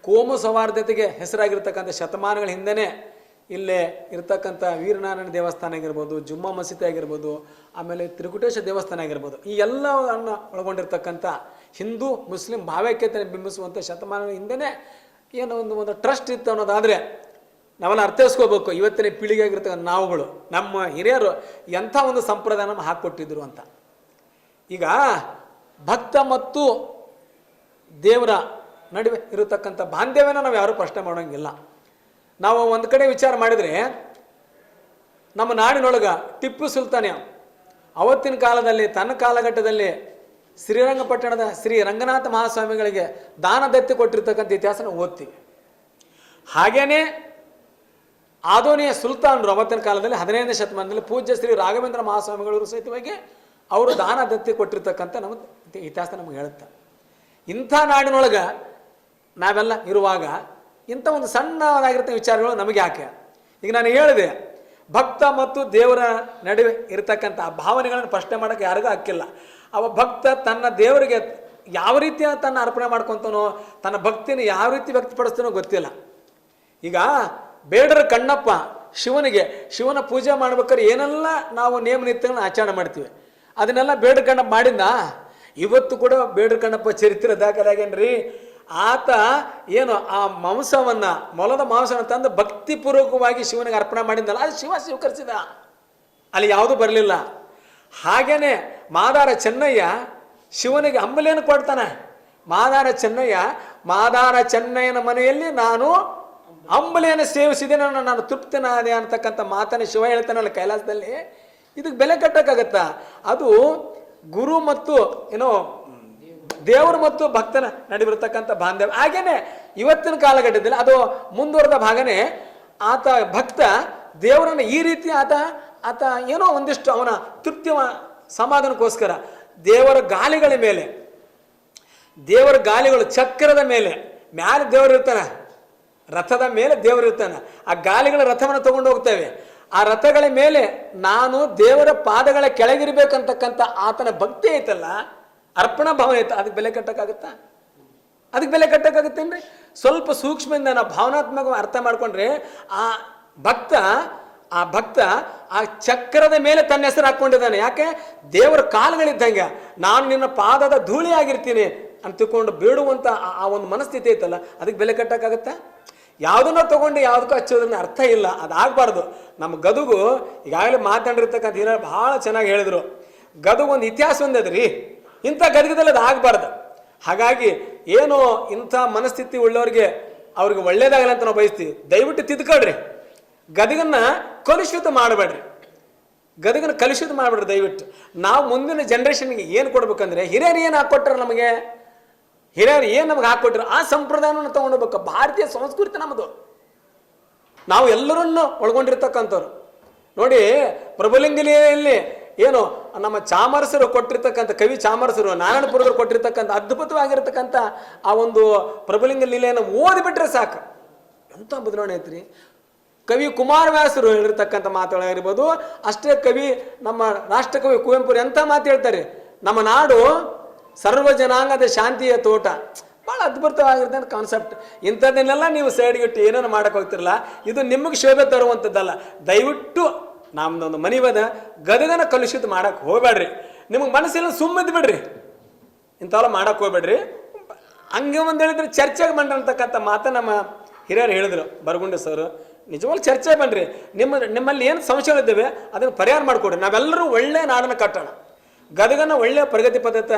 ಕೋಮು ಸೌಹಾರ್ದತೆಗೆ ಹೆಸರಾಗಿರ್ತಕ್ಕಂಥ ಶತಮಾನಗಳ ಹಿಂದೆಯೇ ಇಲ್ಲೇ ಇರ್ತಕ್ಕಂಥ ವೀರನಾರಾಯಣ ದೇವಸ್ಥಾನ ಆಗಿರ್ಬೋದು, ಜುಮ್ಮಾ ಮಸೀದಿ ಆಗಿರ್ಬೋದು, ಆಮೇಲೆ ತ್ರಿಕುಟೇಶ ದೇವಸ್ಥಾನ ಆಗಿರ್ಬೋದು, ಈ ಎಲ್ಲವನ್ನು ಒಳಗೊಂಡಿರ್ತಕ್ಕಂಥ ಹಿಂದೂ ಮುಸ್ಲಿಂ ಭಾವೈಕ್ಯತೆ ಬಿಂಬಿಸುವಂಥ ಶತಮಾನಗಳ ಹಿಂದೆಯೇ ಏನೋ ಒಂದು ಟ್ರಸ್ಟ್ ಇತ್ತು ಅನ್ನೋದಾದರೆ ನಾವೆಲ್ಲ ಅರ್ಥೈಸ್ಕೋಬೇಕು. ಇವತ್ತಿನ ಪೀಳಿಗೆ ಆಗಿರ್ತಕ್ಕಂಥ ನಾವುಗಳು, ನಮ್ಮ ಹಿರಿಯರು ಎಂಥ ಒಂದು ಸಂಪ್ರದಾಯ ನಮ್ಮ ಹಾಕ್ಕೊಟ್ಟಿದ್ರು ಅಂತ. ಈಗ ಭಕ್ತ ಮತ್ತು ದೇವರ ನಡುವೆ ಇರತಕ್ಕಂಥ ಬಾಂಧವ್ಯನ ನಾವು ಯಾರೂ ಪ್ರಶ್ನೆ ಮಾಡೋಂಗಿಲ್ಲ. ನಾವು ಒಂದು ಕಡೆ ವಿಚಾರ ಮಾಡಿದರೆ ನಮ್ಮ ನಾಡಿನೊಳಗೆ ಟಿಪ್ಪು ಸುಲ್ತಾನ ಅವತ್ತಿನ ಕಾಲದಲ್ಲಿ, ತನ್ನ ಕಾಲಘಟ್ಟದಲ್ಲಿ ಶ್ರೀರಂಗಪಟ್ಟಣದ ಶ್ರೀ ರಂಗನಾಥ ಮಹಾಸ್ವಾಮಿಗಳಿಗೆ ದಾನ ದತ್ತಿ ಕೊಟ್ಟಿರ್ತಕ್ಕಂಥ ಇತಿಹಾಸನ ಓದ್ತೀವಿ. ಹಾಗೇನೆ ಆದೋನಿಯ ಸುಲ್ತಾನರು ಅವತ್ತಿನ ಕಾಲದಲ್ಲಿ 15ನೇ ಶತಮಾನದಲ್ಲಿ ಪೂಜ್ಯ ಶ್ರೀ ರಾಘವೇಂದ್ರ ಮಹಾಸ್ವಾಮಿಗಳು ಸಹಿತವಾಗಿ ಅವರು ದಾನ ದತ್ತಿ ಕೊಟ್ಟಿರ್ತಕ್ಕಂಥ ನಮ್ಮ ಇತಿಹಾಸ ನಮಗೆ ಹೇಳುತ್ತೆ. ಇಂಥ ನಾಡಿನೊಳಗೆ ನಾವೆಲ್ಲ ಇರುವಾಗ ಇಂಥ ಒಂದು ಸಣ್ಣದಾಗಿರ್ತಕ್ಕ ವಿಚಾರಗಳು ನಮಗೆ ಯಾಕೆ? ಈಗ ನಾನು ಹೇಳಿದೆ, ಭಕ್ತ ಮತ್ತು ದೇವರ ನಡುವೆ ಇರತಕ್ಕಂಥ ಭಾವನೆಗಳನ್ನು ಪ್ರಶ್ನೆ ಮಾಡೋಕ್ಕೆ ಯಾರಿಗೂ ಹಕ್ಕಿಲ್ಲ. ಅವ ಭಕ್ತ ತನ್ನ ದೇವರಿಗೆ ಯಾವ ರೀತಿಯ ತನ್ನ ಅರ್ಪಣೆ ಮಾಡ್ಕೊತಾನೋ, ತನ್ನ ಭಕ್ತಿನ ಯಾವ ರೀತಿ ವ್ಯಕ್ತಪಡಿಸ್ತಾನೋ ಗೊತ್ತಿಲ್ಲ. ಈಗ ಬೇಡರ ಕಣ್ಣಪ್ಪ ಶಿವನ ಪೂಜೆ ಮಾಡ್ಬೇಕಾದ್ರೆ ಏನೆಲ್ಲ ನಾವು ನೇಮ ನೀತಿಗಳನ್ನ ಆಚರಣೆ ಮಾಡ್ತೀವಿ, ಅದನ್ನೆಲ್ಲ ಬೇಡರ ಕಣ್ಣಪ್ಪ ಮಾಡಿದ್ದ. ಇವತ್ತು ಕೂಡ ಬೇಡರ ಕಣ್ಣಪ್ಪ ಚರಿತ್ರೆ ದಾಖಲಾಗೇನ್ರಿ. ಆತ ಏನು ಆ ಮೊಲದ ಮಾಂಸವನ್ನು ತಂದು ಭಕ್ತಿಪೂರ್ವಕವಾಗಿ ಶಿವನಿಗೆ ಅರ್ಪಣೆ ಮಾಡಿದ್ದಲ್ಲ, ಅದು ಶಿವ ಸ್ವೀಕರಿಸಿದ, ಅಲ್ಲಿ ಯಾವುದೂ ಬರಲಿಲ್ಲ. ಹಾಗೇನೆ ಮಾದಾರ ಚೆನ್ನಯ್ಯ ಶಿವನಿಗೆ ಅಂಬಲಿಯನ್ನು ಕೊಡ್ತಾನೆ. ಮಾದಾರ ಚೆನ್ನಯ್ಯನ ಮನೆಯಲ್ಲಿ ನಾನು ಅಂಬಲಿಯನ್ನು ಸೇವಿಸಿದೆ, ನಾನು ತೃಪ್ತನಾದೆ ಅಂತಕ್ಕಂಥ ಮಾತನ್ನು ಶಿವ ಹೇಳ್ತಾನಲ್ಲ ಕೈಲಾಸದಲ್ಲಿ. ಇದಕ್ಕೆ ಬೆಲೆ ಕಟ್ಟಕ್ಕಾಗತ್ತಾ? ಅದು ಗುರು ಮತ್ತು ದೇವರು ಮತ್ತು ಭಕ್ತನ ನಡುವಿರತಕ್ಕಂಥ ಬಾಂಧವ್ಯ. ಹಾಗೇನೆ ಇವತ್ತಿನ ಕಾಲಘಟ್ಟದಲ್ಲಿ ಅದು ಮುಂದುವರೆದ ಭಾಗನೇ. ಆತ ಭಕ್ತ ದೇವರನ್ನು ಈ ರೀತಿ ಆತ ಏನೋ ಒಂದಿಷ್ಟು ಅವನ ತೃಪ್ತಿಯ ಸಮಾಧಾನಕ್ಕೋಸ್ಕರ ದೇವರ ಗಾಲಿಗಳು ಚಕ್ರದ ಮೇಲೆ ದೇವರು ಇರ್ತಾನೆ, ರಥದ ಮೇಲೆ ದೇವರು ಇರ್ತಾನೆ. ಆ ಗಾಲಿಗಳ ರಥವನ್ನು ತಗೊಂಡು ಹೋಗ್ತೇವೆ. ಆ ರಥಗಳ ಮೇಲೆ ನಾನು ದೇವರ ಪಾದಗಳ ಕೆಳಗಿರ್ಬೇಕಂತಕ್ಕಂಥ ಆತನ ಭಕ್ತಿ ಐತಲ್ಲ, ಅರ್ಪಣಾ ಭಾವನೆ ಐತೆ, ಅದಕ್ಕೆ ಬೆಲೆ ಕಟ್ಟಕ್ಕಾಗತ್ತಾ? ಅದಕ್ಕೆ ಬೆಲೆ ಕಟ್ಟಕ್ಕಾಗತ್ತೇನ್ರಿ? ಸ್ವಲ್ಪ ಸೂಕ್ಷ್ಮದಿಂದ ನಾವು ಭಾವನಾತ್ಮಕ ಅರ್ಥ ಮಾಡ್ಕೊಂಡ್ರೆ ಆ ಭಕ್ತ ಆ ಚಕ್ರದ ಮೇಲೆ ತನ್ನ ಹೆಸರು ಹಾಕೊಂಡಿದ್ದಾನೆ. ಯಾಕೆ? ದೇವರ ಕಾಲುಗಳಿದ್ದಂಗೆ ನಾನು ನಿನ್ನ ಪಾದದ ಧೂಳಿ ಆಗಿರ್ತೀನಿ ಅಂತ ತಿಳ್ಕೊಂಡು ಬೇಡುವಂಥ ಆ ಒಂದು ಮನಸ್ಥಿತಿ ಐತಲ್ಲ, ಅದಕ್ಕೆ ಬೆಲೆ ಕಟ್ಟಕ್ಕಾಗತ್ತಾ? ಯಾವುದನ್ನ ತೊಗೊಂಡು ಯಾವುದಕ್ಕೂ ಹಚ್ಚೋದ್ರಿಂದ ಅರ್ಥ ಇಲ್ಲ, ಅದಾಗಬಾರ್ದು. ನಮ್ಮ ಗದಗು ಈಗಾಗಲೇ ಮಾತಾಡಿರ್ತಕ್ಕಂಥ ಹಿರಿಯರು ಭಾಳ ಚೆನ್ನಾಗಿ ಹೇಳಿದರು. ಗದಗ ಒಂದು ಇತಿಹಾಸ ಒಂದದ್ರಿ, ಇಂಥ ಗದಗದಲ್ಲಿ ಅದು ಆಗಬಾರ್ದು. ಹಾಗಾಗಿ ಏನು ಇಂಥ ಮನಸ್ಥಿತಿ ಉಳ್ಳವ್ರಿಗೆ ಅವ್ರಿಗೆ ಒಳ್ಳೇದಾಗಲ್ಲ ಅಂತ ನಾವು ಬಯಸ್ತೀವಿ. ದಯವಿಟ್ಟು ತಿದ್ಕೊಳ್ರಿ, ಗದಗನ್ನ ಕಲುಷಿತ ಮಾಡಬೇಡ್ರಿ, ಗದಗನ ಕಲುಷಿತ ಮಾಡಬೇಡ್ರಿ ದಯವಿಟ್ಟು. ನಾವು ಮುಂದಿನ ಜನ್ರೇಷನ್ಗೆ ಏನು ಕೊಡ್ಬೇಕಂದ್ರೆ, ಹಿರಿಯರು ಏನು ಹಾಕ್ಕೊಟ್ರ ನಮಗೆ, ಹಿರಿಯರು ಏನು ನಮಗೆ ಹಾಕ್ಕೊಟ್ರು ಆ ಸಂಪ್ರದಾಯವನ್ನು ತಗೊಂಡೋಗ್ಬೇಕು. ಭಾರತೀಯ ಸಂಸ್ಕೃತಿ ನಮ್ಮದು, ನಾವು ಎಲ್ಲರನ್ನು ಒಳಗೊಂಡಿರ್ತಕ್ಕಂಥವ್ರು. ನೋಡಿ, ಪ್ರಭುಲಿಂಗಲಿಯಲ್ಲಿ ಏನು ನಮ್ಮ ಚಾಮರಸರು ಕೊಟ್ಟಿರ್ತಕ್ಕಂಥ, ಕವಿ ಚಾಮರಸರು ನಾರಾಯಣಪುರದವರು ಕೊಟ್ಟಿರ್ತಕ್ಕಂಥ ಅದ್ಭುತವಾಗಿರ್ತಕ್ಕಂಥ ಆ ಒಂದು ಪ್ರಭುಲಿಂಗ ಲೀಲೆಯನ್ನು ಓದಿಬಿಟ್ರೆ ಸಾಕು, ಎಂಥ ಬದಲಾವಣೆ ಐತ್ರಿ. ಕವಿ ಕುಮಾರವ್ಯಾಸರು ಹೇಳಿರ್ತಕ್ಕಂಥ ಮಾತುಗಳಾಗಿರ್ಬೋದು, ಅಷ್ಟೇ ಕವಿ ನಮ್ಮ ರಾಷ್ಟ್ರಕವಿ ಕುವೆಂಪುರು ಎಂಥ ಮಾತು ಹೇಳ್ತಾರೆ, ನಮ್ಮ ನಾಡು ಸರ್ವ ಜನಾಂಗದ ಶಾಂತಿಯ ತೋಟ. ಭಾಳ ಅದ್ಭುತವಾಗಿರ್ತಕ್ಕಂಥ ಕಾನ್ಸೆಪ್ಟ್. ಇಂಥದ್ದನ್ನೆಲ್ಲ ನೀವು ಸೈಡ್ಗಿಟ್ಟು ಏನೇನು ಮಾಡಕ್ಕೆ ಹೋಗ್ತಿರಲ್ಲ, ಇದು ನಿಮಗೆ ಶೋಭೆ ತರುವಂಥದ್ದಲ್ಲ. ದಯವಿಟ್ಟು ನಮ್ದೊಂದು ಮನಿವದ ಗದಗನ ಕಲುಷಿತ ಮಾಡಕ್ಕೆ ಹೋಗ್ಬೇಡ್ರಿ. ನಿಮಗೆ ಮನಸ್ಸಿಲ್ಲ ಸುಮ್ಮನೆ ಬಿಡ್ರಿ, ಇಂಥವೆಲ್ಲ ಮಾಡಕ್ಕೆ ಹೋಗ್ಬೇಡ್ರಿ. ಹಂಗೆ ಒಂದು ಹೇಳಿದ್ರೆ ಚರ್ಚೆಗೆ ಬಂದಿರ್ತಕ್ಕಂಥ ಮಾತು ನಮ್ಮ ಹಿರಿಯರು ಹೇಳಿದ್ರು, ಬರಗುಂಡೆ ಸರ್. ನಿಜವಾಗ್ಲೂ ಚರ್ಚೆ ಬನ್ನಿರಿ, ನಿಮ್ಮಲ್ಲಿ ಏನು ಸಮಸ್ಯೆಗಳಿದ್ದಾವೆ ಅದನ್ನು ಪರಿಹಾರ ಮಾಡಿಕೊಡ್ರಿ. ನಾವೆಲ್ಲರೂ ಒಳ್ಳೆಯ ನಾಡನ್ನು ಕಟ್ಟೋಣ, ಗದಗನ ಒಳ್ಳೆಯ ಪ್ರಗತಿ ಪದ್ಧತಿ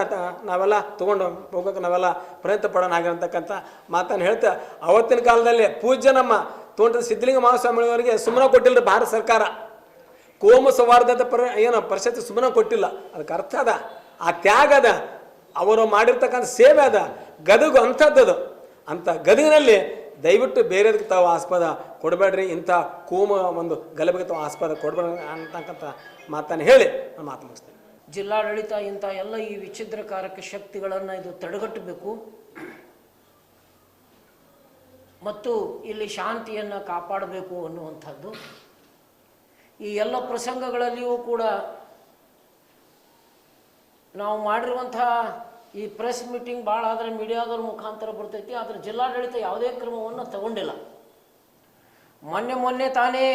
ನಾವೆಲ್ಲ ತೊಗೊಂಡು ಹೋಗೋಕೆ ನಾವೆಲ್ಲ ಪ್ರಯತ್ನ ಪಡೋಣ ಆಗಿರತಕ್ಕಂಥ ಮಾತನ್ನು ಹೇಳ್ತಾ, ಅವತ್ತಿನ ಕಾಲದಲ್ಲಿ ಪೂಜ್ಯ ನಮ್ಮ ತೋಂಟದ ಸಿದ್ಧಲಿಂಗ ಮಹಾಸ್ವಾಮಿಯವರಿಗೆ ಸುಮ್ಮನೆ ಕೊಟ್ಟಿಲ್ಲ ಭಾರತ ಸರ್ಕಾರ. ಕೋಮು ಸೌಹಾರ್ದತೆ ಏನು ಪರಿಷತ್ತು ಸುಮ್ಮನೆ ಕೊಟ್ಟಿಲ್ಲ. ಅದಕ್ಕೆ ಅರ್ಥ ಅದ, ಆ ತ್ಯಾಗ ಅದ, ಅವರು ಮಾಡಿರ್ತಕ್ಕಂಥ ಸೇವೆ ಅದ. ಗದಗು ಅಂಥದ್ದದು. ಅಂಥ ಗದಗಿನಲ್ಲಿ ದಯವಿಟ್ಟು ಬೇರೆದಕ್ಕೆ ತಾವು ಆಸ್ಪದ ಕೊಡಬೇಡ್ರಿ, ಇಂಥ ಕೋಮ ಒಂದು ಗಲಭೆಗೆ ತಾವು ಆಸ್ಪದ ಕೊಡಬೇಡ್ರಿ ಅಂತಕ್ಕಂಥ ಮಾತನ್ನು ಹೇಳಿ ನಾನು ಮಾತು ಮುಗಿಸ್ತೇನೆ. ಜಿಲ್ಲಾಡಳಿತ ಇಂಥ ಎಲ್ಲ ಈ ವಿಚ್ಛಿದ್ರಕಾರಕ ಶಕ್ತಿಗಳನ್ನು ಇದು ತಡೆಗಟ್ಟಬೇಕು ಮತ್ತು ಇಲ್ಲಿ ಶಾಂತಿಯನ್ನು ಕಾಪಾಡಬೇಕು ಅನ್ನುವಂಥದ್ದು. ಈ ಎಲ್ಲ ಪ್ರಸಂಗಗಳಲ್ಲಿಯೂ ಕೂಡ ನಾವು ಮಾಡಿರುವಂತಹ ಈ ಪ್ರೆಸ್ ಮೀಟಿಂಗ್ ಭಾಳ ಆದರೆ ಮೀಡಿಯಾದವ್ರ ಮುಖಾಂತರ ಬರ್ತೈತಿ, ಆದರೆ ಜಿಲ್ಲಾಡಳಿತ ಯಾವುದೇ ಕ್ರಮವನ್ನು ತಗೊಂಡಿಲ್ಲ. ಮೊನ್ನೆ ತಾನೇ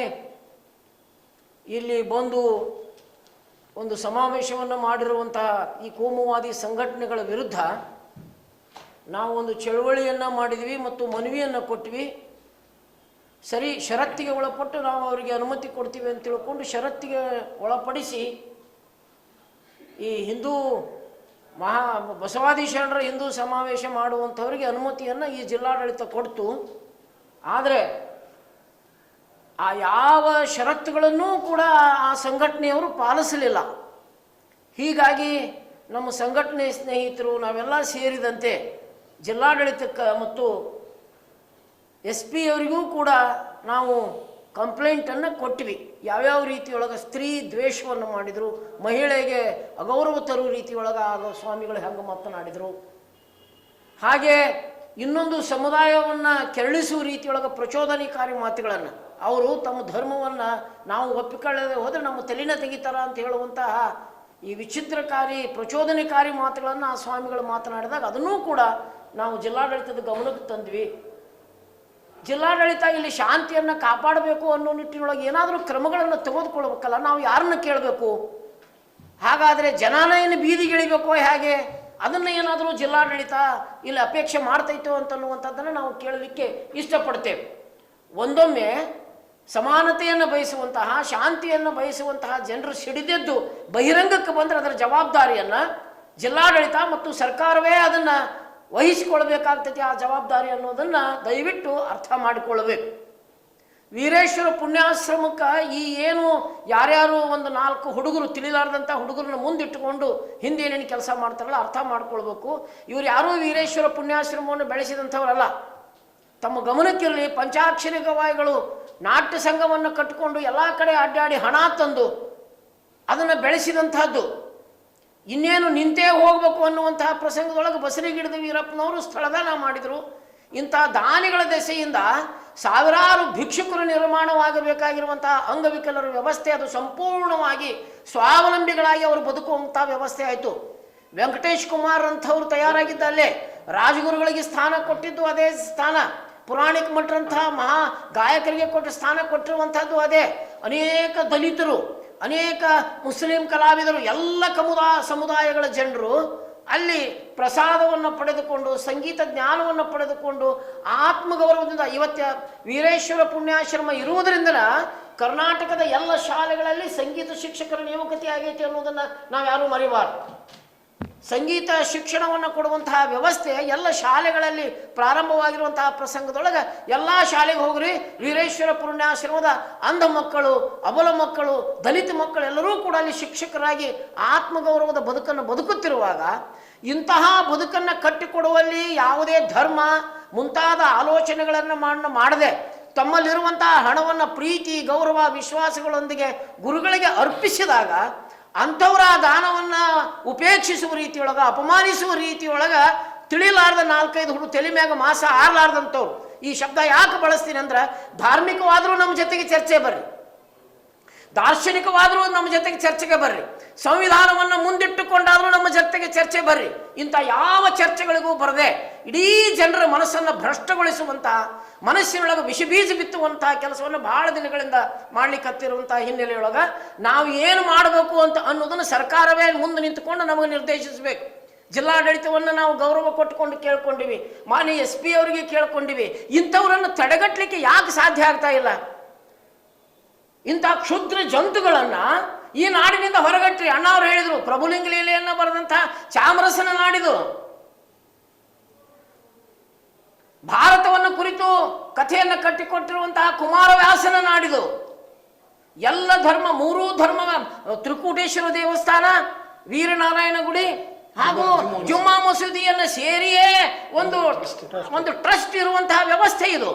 ಇಲ್ಲಿ ಬಂದು ಒಂದು ಸಮಾವೇಶವನ್ನು ಮಾಡಿರುವಂತಹ ಈ ಕೋಮುವಾದಿ ಸಂಘಟನೆಗಳ ವಿರುದ್ಧ ನಾವು ಒಂದು ಚಳವಳಿಯನ್ನು ಮಾಡಿದ್ವಿ ಮತ್ತು ಮನವಿಯನ್ನು ಕೊಟ್ವಿ. ಸರಿ, ಷರತ್ತಿಗೆ ಒಳಪಟ್ಟು ನಾವು ಅವರಿಗೆ ಅನುಮತಿ ಕೊಡ್ತೀವಿ ಅಂತ ತಿಳ್ಕೊಂಡು ಷರತ್ತಿಗೆ ಒಳಪಡಿಸಿ ಈ ಹಿಂದೂ ಬಸವಾದಿ ಶರಣರ ಹಿಂದೂ ಸಮಾವೇಶ ಮಾಡುವಂಥವರಿಗೆ ಅನುಮತಿಯನ್ನು ಈ ಜಿಲ್ಲಾಡಳಿತ ಕೊಡ್ತು. ಆದರೆ ಆ ಯಾವ ಷರತ್ತುಗಳನ್ನೂ ಕೂಡ ಆ ಸಂಘಟನೆಯವರು ಪಾಲಿಸಲಿಲ್ಲ. ಹೀಗಾಗಿ ನಮ್ಮ ಸಂಘಟನೆ ಸ್ನೇಹಿತರು ನಾವೆಲ್ಲ ಸೇರಿದಂತೆ ಜಿಲ್ಲಾಡಳಿತಕ್ಕೆ ಮತ್ತು SP ಅವರಿಗೂ ಕೂಡ ನಾವು ಕಂಪ್ಲೇಂಟನ್ನು ಕೊಟ್ವಿ. ಯಾವ್ಯಾವ ರೀತಿಯೊಳಗೆ ಸ್ತ್ರೀ ದ್ವೇಷವನ್ನು ಮಾಡಿದರು, ಮಹಿಳೆಗೆ ಅಗೌರವ ತರುವ ರೀತಿಯೊಳಗೆ ಆಗ ಸ್ವಾಮಿಗಳು ಹೆಂಗೆ ಮಾತನಾಡಿದರು, ಹಾಗೆ ಇನ್ನೊಂದು ಸಮುದಾಯವನ್ನು ಕೆರಳಿಸುವ ರೀತಿಯೊಳಗೆ ಪ್ರಚೋದನಕಾರಿ ಮಾತುಗಳನ್ನು, ಅವರು ತಮ್ಮ ಧರ್ಮವನ್ನು ನಾವು ಒಪ್ಪಿಕೊಳ್ಳದೆ ಹೋದರೆ ನಮ್ಮ ತಲೆನ ತೆಗಿತಾರ ಅಂತ ಹೇಳುವಂತಹ ಈ ವಿಚಿತ್ರಕಾರಿ ಪ್ರಚೋದನಕಾರಿ ಮಾತುಗಳನ್ನು ಆ ಸ್ವಾಮಿಗಳು ಮಾತನಾಡಿದಾಗ ಅದನ್ನೂ ಕೂಡ ನಾವು ಜಿಲ್ಲಾಡಳಿತದ ಗಮನಕ್ಕೆ ತಂದ್ವಿ. ಜಿಲ್ಲಾಡಳಿತ ಇಲ್ಲಿ ಶಾಂತಿಯನ್ನು ಕಾಪಾಡಬೇಕು ಅನ್ನೋ ನಿಟ್ಟಿನೊಳಗೆ ಏನಾದರೂ ಕ್ರಮಗಳನ್ನು ತೆಗೆದುಕೊಳ್ಬೇಕಲ್ಲ, ನಾವು ಯಾರನ್ನು ಕೇಳಬೇಕು? ಹಾಗಾದರೆ ಜನಾನಯನ್ನು ಬೀದಿಗಿಳಿಬೇಕೋ ಹೇಗೆ? ಅದನ್ನು ಏನಾದರೂ ಜಿಲ್ಲಾಡಳಿತ ಇಲ್ಲಿ ಅಪೇಕ್ಷೆ ಮಾಡ್ತೈತೋ ಅಂತನ್ನುವಂಥದ್ದನ್ನು ನಾವು ಕೇಳಲಿಕ್ಕೆ ಇಷ್ಟಪಡ್ತೇವೆ. ಒಂದೊಮ್ಮೆ ಸಮಾನತೆಯನ್ನು ಬಯಸುವಂತಹ, ಶಾಂತಿಯನ್ನು ಬಯಸುವಂತಹ ಜನರು ಸಿಡಿದೆದ್ದು ಬಹಿರಂಗಕ್ಕೆ ಬಂದರೆ ಅದರ ಜವಾಬ್ದಾರಿಯನ್ನು ಜಿಲ್ಲಾಡಳಿತ ಮತ್ತು ಸರ್ಕಾರವೇ ಅದನ್ನು ವಹಿಸಿಕೊಳ್ಬೇಕಾಗ್ತೈತಿ. ಆ ಜವಾಬ್ದಾರಿ ಅನ್ನೋದನ್ನು ದಯವಿಟ್ಟು ಅರ್ಥ ಮಾಡಿಕೊಳ್ಳಬೇಕು. ವೀರೇಶ್ವರ ಪುಣ್ಯಾಶ್ರಮಕ್ಕೆ ಈ ಏನು ಯಾರ್ಯಾರು ಒಂದು 4 ಹುಡುಗರು ತಿಳಿಲಾರ್ದಂಥ ಹುಡುಗರನ್ನ ಮುಂದಿಟ್ಟುಕೊಂಡು ಹಿಂದೆ ಏನೇನು ಕೆಲಸ ಮಾಡ್ತಾರಲ್ಲ ಅರ್ಥ ಮಾಡ್ಕೊಳ್ಬೇಕು. ಇವರು ಯಾರೂ ವೀರೇಶ್ವರ ಪುಣ್ಯಾಶ್ರಮವನ್ನು ಬೆಳೆಸಿದಂಥವರಲ್ಲ. ತಮ್ಮ ಗಮನಕ್ಕಿರಲಿ, ಪಂಚಾಕ್ಷರಿ ಗವಾಯಿಗಳು ನಾಟ್ಯ ಸಂಘವನ್ನು ಕಟ್ಟಿಕೊಂಡು ಎಲ್ಲ ಕಡೆ ಅಡ್ಡಾಡಿ ಹಣ ತಂದು ಅದನ್ನು ಬೆಳೆಸಿದಂಥದ್ದು. ಇನ್ನೇನು ನಿಂತೇ ಹೋಗಬೇಕು ಅನ್ನುವಂತಹ ಪ್ರಸಂಗದೊಳಗೆ ಬಸರಿಗಿಡದ ವೀರಪ್ಪನವರು ಸ್ಥಳದಾನ ಮಾಡಿದರು. ಇಂಥ ದಾನಿಗಳ ದೆಸೆಯಿಂದ ಸಾವಿರಾರು ಭಿಕ್ಷುಕರು ನಿರ್ಮಾಣವಾಗಬೇಕಾಗಿರುವಂತಹ ಅಂಗವಿಕಲರ ವ್ಯವಸ್ಥೆ ಅದು ಸಂಪೂರ್ಣವಾಗಿ ಸ್ವಾವಲಂಬಿಗಳಾಗಿ ಅವರು ಬದುಕುವಂಥ ವ್ಯವಸ್ಥೆ ಆಯಿತು. ವೆಂಕಟೇಶ್ ಕುಮಾರ್ ಅಂಥವ್ರು ತಯಾರಾಗಿದ್ದ ಅಲ್ಲೇ, ರಾಜಗುರುಗಳಿಗೆ ಸ್ಥಾನ ಕೊಟ್ಟಿದ್ದು ಅದೇ ಸ್ಥಾನ, ಪುರಾಣಿಕ ಮಠರಂತಹ ಮಹಾ ಗಾಯಕರಿಗೆ ಕೊಟ್ಟ ಸ್ಥಾನ ಕೊಟ್ಟಿರುವಂಥದ್ದು ಅದೇ. ಅನೇಕ ದಲಿತರು, ಅನೇಕ ಮುಸ್ಲಿಂ ಕಲಾವಿದರು, ಎಲ್ಲ ಸಮುದಾಯಗಳ ಜನರು ಅಲ್ಲಿ ಪ್ರಸಾದವನ್ನು ಪಡೆದುಕೊಂಡು ಸಂಗೀತ ಜ್ಞಾನವನ್ನು ಪಡೆದುಕೊಂಡು ಆತ್ಮಗೌರವದಿಂದ ಇವತ್ತು ವೀರೇಶ್ವರ ಪುಣ್ಯಾಶ್ರಮ ಇರುವುದರಿಂದ ಕರ್ನಾಟಕದ ಎಲ್ಲ ಶಾಲೆಗಳಲ್ಲಿ ಸಂಗೀತ ಶಿಕ್ಷಕರ ನೇಮಕಾತಿ ಆಗೈತೆ ಅನ್ನೋದನ್ನು ನಾವು ಯಾರೂ ಮರಿಬಾರ್ದು. ಸಂಗೀತ ಶಿಕ್ಷಣವನ್ನು ಕೊಡುವಂತಹ ವ್ಯವಸ್ಥೆ ಎಲ್ಲ ಶಾಲೆಗಳಲ್ಲಿ ಪ್ರಾರಂಭವಾಗಿರುವಂತಹ ಪ್ರಸಂಗದೊಳಗೆ ಎಲ್ಲ ಶಾಲೆಗೆ ಹೋಗ್ರಿ, ವೀರೇಶ್ವರ ಪುಣ್ಯಾಶ್ರಮದ ಅಂಧ ಮಕ್ಕಳು, ಅಬಲ ಮಕ್ಕಳು, ದಲಿತ ಮಕ್ಕಳು ಎಲ್ಲರೂ ಕೂಡ ಅಲ್ಲಿ ಶಿಕ್ಷಕರಾಗಿ ಆತ್ಮಗೌರವದ ಬದುಕನ್ನು ಬದುಕುತ್ತಿರುವಾಗ ಇಂತಹ ಬದುಕನ್ನು ಕಟ್ಟಿಕೊಡುವಲ್ಲಿ ಯಾವುದೇ ಧರ್ಮ ಮುಂತಾದ ಆಲೋಚನೆಗಳನ್ನು ಮಾಡದೆ ತಮ್ಮಲ್ಲಿರುವಂತಹ ಹಣವನ್ನು ಪ್ರೀತಿ ಗೌರವ ವಿಶ್ವಾಸಗಳೊಂದಿಗೆ ಗುರುಗಳಿಗೆ ಅರ್ಪಿಸಿದಾಗ ಅಂಥವ್ರ ಆ ದಾನವನ್ನು ಉಪೇಕ್ಷಿಸುವ ರೀತಿಯೊಳಗೆ ಅಪಮಾನಿಸುವ ರೀತಿಯೊಳಗೆ ತಿಳಿಲಾರ್ದ 4-5 ಹುಡು ತಲೆ ಮ್ಯಾಗ ಮಾಸ ಆರ್ಲಾರ್ದಂಥವ್ರು. ಈ ಶಬ್ದ ಯಾಕೆ ಬಳಸ್ತೀನಿ ಅಂದ್ರೆ, ಧಾರ್ಮಿಕವಾದರೂ ನಮ್ಮ ಜೊತೆಗೆ ಚರ್ಚೆ ಬರ್ರಿ, ದಾರ್ಶನಿಕವಾದರೂ ನಮ್ಮ ಜೊತೆಗೆ ಚರ್ಚೆಗೆ ಬರ್ರಿ, ಸಂವಿಧಾನವನ್ನು ಮುಂದಿಟ್ಟುಕೊಂಡಾದರೂ ನಮ್ಮ ಜೊತೆಗೆ ಚರ್ಚೆ ಬರ್ರಿ. ಇಂಥ ಯಾವ ಚರ್ಚೆಗಳಿಗೂ ಬರದೆ ಇಡೀ ಜನರ ಮನಸ್ಸನ್ನು ಭ್ರಷ್ಟಗೊಳಿಸುವಂತಹ, ಮನಸ್ಸಿನೊಳಗೆ ವಿಷಬೀಜ ಬಿತ್ತುವಂತಹ ಕೆಲಸವನ್ನು ಬಹಳ ದಿನಗಳಿಂದ ಮಾಡ್ಲಿಕ್ಕತ್ತಿರುವಂತಹ ಹಿನ್ನೆಲೆಯೊಳಗೆ ನಾವು ಏನು ಮಾಡಬೇಕು ಅಂತ ಅನ್ನೋದನ್ನು ಸರ್ಕಾರವೇ ಮುಂದೆ ನಿಂತುಕೊಂಡು ನಮಗೆ ನಿರ್ದೇಶಿಸಬೇಕು. ಜಿಲ್ಲಾಡಳಿತವನ್ನು ನಾವು ಗೌರವ ಕೊಟ್ಟುಕೊಂಡು ಕೇಳ್ಕೊಂಡಿವಿ, ಮಾನ್ಯ SP ಅವರಿಗೆ ಕೇಳ್ಕೊಂಡಿವಿ. ಇಂಥವರನ್ನು ತಡೆಗಟ್ಟಲಿಕ್ಕೆ ಯಾಕೆ ಸಾಧ್ಯ ಆಗ್ತಾ ಇಲ್ಲ? ಇಂಥ ಕ್ಷುದ್ರ ಜಂತುಗಳನ್ನ ಈ ನಾಡಿನಿಂದ ಹೊರಗಟ್ರಿ. ಅಣ್ಣವ್ರು ಹೇಳಿದ್ರು, ಪ್ರಭುಲಿಂಗ ಲೀಲೆಯನ್ನ ಬರೆದಂತಹ ಚಾಮರಸನ ನಾಡಿದು, ಭಾರತವನ್ನು ಕುರಿತು ಕಥೆಯನ್ನು ಕಟ್ಟಿಕೊಟ್ಟಿರುವಂತಹ ಕುಮಾರವ್ಯಾಸನ ನಾಡಿದು. ಎಲ್ಲ ಧರ್ಮ, 3 ಧರ್ಮ, ತ್ರಿಕೂಟೇಶ್ವರ ದೇವಸ್ಥಾನ, ವೀರನಾರಾಯಣ ಗುಡಿ ಹಾಗೂ ಜುಮ್ಮಾ ಮಸೂದಿಯನ್ನು ಸೇರಿಯೇ ಒಂದು ಟ್ರಸ್ಟ್ ಇರುವಂತಹ ವ್ಯವಸ್ಥೆ ಇದು.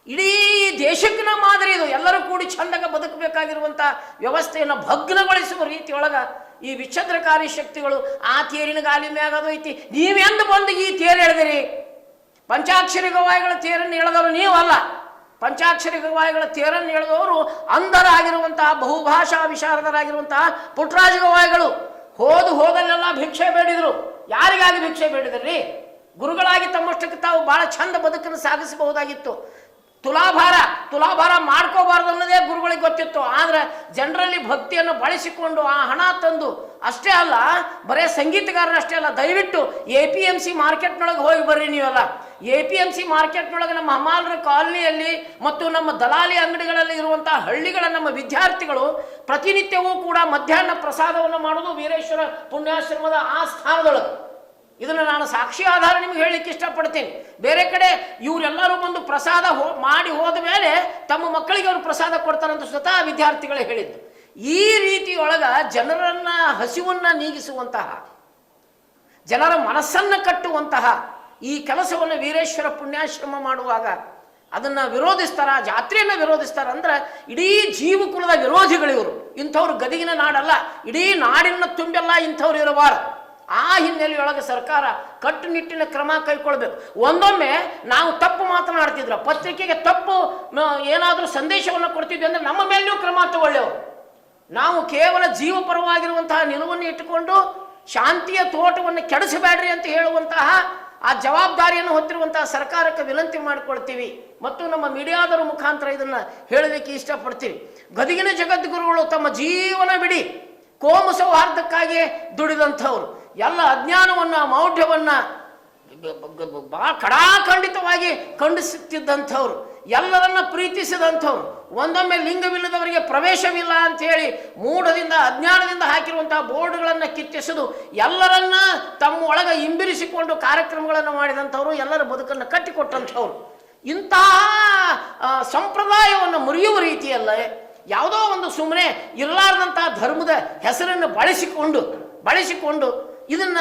ಇಡೀ ದೇಶಕ್ಕೆ ಮಾದರಿ ಇದು. ಎಲ್ಲರೂ ಕೂಡಿ ಚಂದಗ ಬದುಕಬೇಕಾಗಿರುವಂತಹ ವ್ಯವಸ್ಥೆಯನ್ನು ಭಗ್ನಗೊಳಿಸುವ ರೀತಿಯೊಳಗ ಈ ವಿಚ್ಛಿದ್ರಕಾರಿ ಶಕ್ತಿಗಳು ಆ ತೇರಿನ ಗಾಲಿ ಮ್ಯಾಗದು ಐತಿ. ನೀವೆಂದು ಬಂದು ಈ ತೇರು ಎಳೆದಿರಿ? ಪಂಚಾಕ್ಷರಿ ಗವಾಯಿಗಳ ತೇರನ್ನು ಎಳೆದವರು ನೀವಲ್ಲ. ಪಂಚಾಕ್ಷರಿ ಗವಾಯಿಗಳ ತೇರನ್ನು ಎಳೆದವರು ಅಂಧರಾಗಿರುವಂತಹ ಬಹುಭಾಷಾ ವಿಶಾರದರಾಗಿರುವಂತಹ ಪುಟ್ಟರಾಜ ಗವಾಯಿಗಳು. ಹೋದಲ್ಲೆಲ್ಲ ಭಿಕ್ಷೆ ಬೇಡಿದ್ರು. ಯಾರಿಗಾಗಿ ಭಿಕ್ಷೆ ಬೇಡಿದ್ರಿ? ಗುರುಗಳಾಗಿ ತಮ್ಮಷ್ಟಕ್ಕೆ ತಾವು ಬಹಳ ಚಂದ ಬದುಕನ್ನು ಸಾಗಿಸಬಹುದಾಗಿತ್ತು. ತುಲಾಭಾರ ಮಾಡ್ಕೋಬಾರ್ದು ಅನ್ನೋದೇ ಗುರುಗಳಿಗೆ ಗೊತ್ತಿತ್ತು. ಆದ್ರೆ ಜನರಲ್ಲಿ ಭಕ್ತಿಯನ್ನು ಬಳಸಿಕೊಂಡು ಆ ಹಣ ತಂದು, ಅಷ್ಟೇ ಅಲ್ಲ, ಬರೇ ಸಂಗೀತಗಾರರಷ್ಟೇ ಅಲ್ಲ, ದಯವಿಟ್ಟು APMC ಮಾರ್ಕೆಟ್ನೊಳಗೆ ಹೋಗಿ ಬರ್ರಿ. ನೀವೆಲ್ಲ APMC ಮಾರ್ಕೆಟ್ನೊಳಗೆ ನಮ್ಮ ಹಮಾಲರ ಕಾಲನಿಯಲ್ಲಿ ಮತ್ತು ನಮ್ಮ ದಲಾಲಿ ಅಂಗಡಿಗಳಲ್ಲಿ ಇರುವಂತಹ ಹಳ್ಳಿಗಳ ನಮ್ಮ ವಿದ್ಯಾರ್ಥಿಗಳು ಪ್ರತಿನಿತ್ಯವೂ ಕೂಡ ಮಧ್ಯಾಹ್ನ ಪ್ರಸಾದವನ್ನು ಮಾಡೋದು ವೀರೇಶ್ವರ ಪುಣ್ಯಾಶ್ರಮದ ಆ ಸ್ಥಾನದೊಳಗೆ. ಇದನ್ನು ನಾನು ಸಾಕ್ಷಿ ಆಧಾರ ನಿಮ್ಗೆ ಹೇಳಲಿಕ್ಕೆ ಇಷ್ಟಪಡ್ತೀನಿ. ಬೇರೆ ಕಡೆ ಇವರೆಲ್ಲರೂ ಬಂದು ಪ್ರಸಾದ ಮಾಡಿ ಹೋದ ಮೇಲೆ ತಮ್ಮ ಮಕ್ಕಳಿಗೆ ಅವರು ಪ್ರಸಾದ ಕೊಡ್ತಾರಂತ ಸ್ವತಃ ವಿದ್ಯಾರ್ಥಿಗಳೇ ಹೇಳಿದ್ದು. ಈ ರೀತಿಯೊಳಗ ಜನರನ್ನ ಹಸಿವನ್ನ ನೀಗಿಸುವಂತಹ, ಜನರ ಮನಸ್ಸನ್ನು ಕಟ್ಟುವಂತಹ ಈ ಕೆಲಸವನ್ನು ವೀರೇಶ್ವರ ಪುಣ್ಯಾಶ್ರಮ ಮಾಡುವಾಗ ಅದನ್ನು ವಿರೋಧಿಸ್ತಾರ, ಜಾತ್ರೆಯನ್ನು ವಿರೋಧಿಸ್ತಾರ ಅಂದ್ರೆ ಇಡೀ ಜೀವಕುಲದ ವಿರೋಧಿಗಳು ಇವರು. ಇಂಥವ್ರು ಗದಗಿನ ನಾಡಲ್ಲ, ಇಡೀ ನಾಡಿನ ತುಂಬೆಲ್ಲ ಇಂಥವ್ರು ಇರಬಾರದು. ಆ ಹಿನ್ನೆಲೆಯೊಳಗೆ ಸರ್ಕಾರ ಕಟ್ಟುನಿಟ್ಟಿನ ಕ್ರಮ ಕೈಗೊಳ್ಬೇಕು. ಒಂದೊಮ್ಮೆ ನಾವು ತಪ್ಪು ಮಾತನಾಡ್ತಿದ್ರ, ಪತ್ರಿಕೆಗೆ ತಪ್ಪು ಏನಾದರೂ ಸಂದೇಶವನ್ನು ಕೊಡ್ತಿದ್ವಿ ಅಂದ್ರೆ ನಮ್ಮ ಮೇಲೆಯೂ ಕ್ರಮ ತಗೊಳ್ಳೆವು. ನಾವು ಕೇವಲ ಜೀವಪರವಾಗಿರುವಂತಹ ನಿಲುವನ್ನು ಇಟ್ಟುಕೊಂಡು ಶಾಂತಿಯ ತೋಟವನ್ನು ಕೆಡಿಸಬೇಡ್ರಿ ಅಂತ ಹೇಳುವಂತಹ ಆ ಜವಾಬ್ದಾರಿಯನ್ನು ಹೊತ್ತಿರುವಂತಹ ಸರ್ಕಾರಕ್ಕೆ ವಿನಂತಿ ಮಾಡಿಕೊಳ್ತೀವಿ. ಮತ್ತು ನಮ್ಮ ಮೀಡಿಯಾದವರ ಮುಖಾಂತರ ಇದನ್ನ ಹೇಳಲಿಕ್ಕೆ ಇಷ್ಟಪಡ್ತೀವಿ. ಗದಗಿನ ಜಗದ್ಗುರುಗಳು ತಮ್ಮ ಜೀವನ ಬಿಡಿ ಕೋಮು ಸೌಹಾರ್ದಕ್ಕಾಗಿ ದುಡಿದಂಥವ್ರು, ಎಲ್ಲ ಅಜ್ಞಾನವನ್ನ ಮೌಢ್ಯವನ್ನ ಬಹಳ ಕಡಾಖಂಡಿತವಾಗಿ ಖಂಡಿಸುತ್ತಿದ್ದಂಥವ್ರು, ಎಲ್ಲರನ್ನ ಪ್ರೀತಿಸಿದಂಥವ್ರು, ಒಂದೊಮ್ಮೆ ಲಿಂಗವಿಲ್ಲದವರಿಗೆ ಪ್ರವೇಶವಿಲ್ಲ ಅಂತ ಹೇಳಿ ಮೂಢದಿಂದ ಅಜ್ಞಾನದಿಂದ ಹಾಕಿರುವಂತಹ ಬೋರ್ಡ್ಗಳನ್ನು ಕಿತ್ತೆಸೆದು ಎಲ್ಲರನ್ನ ತಮ್ಮ ಒಳಗೆ ಇಂಬಿರಿಸಿಕೊಂಡು ಕಾರ್ಯಕ್ರಮಗಳನ್ನು ಮಾಡಿದಂಥವ್ರು, ಎಲ್ಲರ ಬದುಕನ್ನು ಕಟ್ಟಿಕೊಟ್ಟಂಥವ್ರು. ಇಂತಹ ಸಂಪ್ರದಾಯವನ್ನು ಮುರಿಯುವ ರೀತಿಯಲ್ಲ, ಯಾವುದೋ ಒಂದು ಸುಮ್ಮನೆ ಇರಲಾರ್ದಂತಹ ಧರ್ಮದ ಹೆಸರನ್ನು ಬಳಸಿಕೊಂಡು ಇದನ್ನ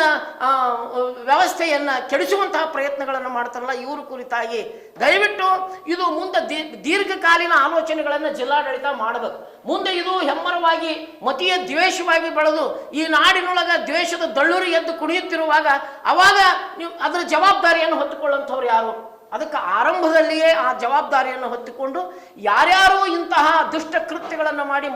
ವ್ಯವಸ್ಥೆಯನ್ನು ಕೆಡಿಸುವಂತಹ ಪ್ರಯತ್ನಗಳನ್ನು ಮಾಡ್ತಾರಲ್ಲ, ಇವರು ಕುರಿತಾಗಿ ದಯವಿಟ್ಟು ಇದು ಮುಂದೆ ದೀರ್ಘಕಾಲೀನ ಆಲೋಚನೆಗಳನ್ನು ಜಿಲ್ಲಾಡಳಿತ ಮಾಡಬೇಕು. ಮುಂದೆ ಇದು ಹೆಮ್ಮರವಾಗಿ ಮತೀಯ ದ್ವೇಷವಾಗಿ ಬೆಳೆದು ಈ ನಾಡಿನೊಳಗೆ ದ್ವೇಷದ ದಳ್ಳೂರಿ ಎದ್ದು ಕುಣಿಯುತ್ತಿರುವಾಗ ಅವಾಗ ನೀವು ಅದರ ಜವಾಬ್ದಾರಿಯನ್ನು ಹೊತ್ತುಕೊಳ್ಳುವಂಥವ್ರು ಯಾರು? ಅದಕ್ಕೆ ಆರಂಭದಲ್ಲಿಯೇ ಆ ಜವಾಬ್ದಾರಿಯನ್ನು ಹೊತ್ತುಕೊಂಡು ಯಾರ್ಯಾರು ಇಂತಹ ದುಷ್ಟ ಕೃತ್ಯಗಳನ್ನು ಮಾಡಿ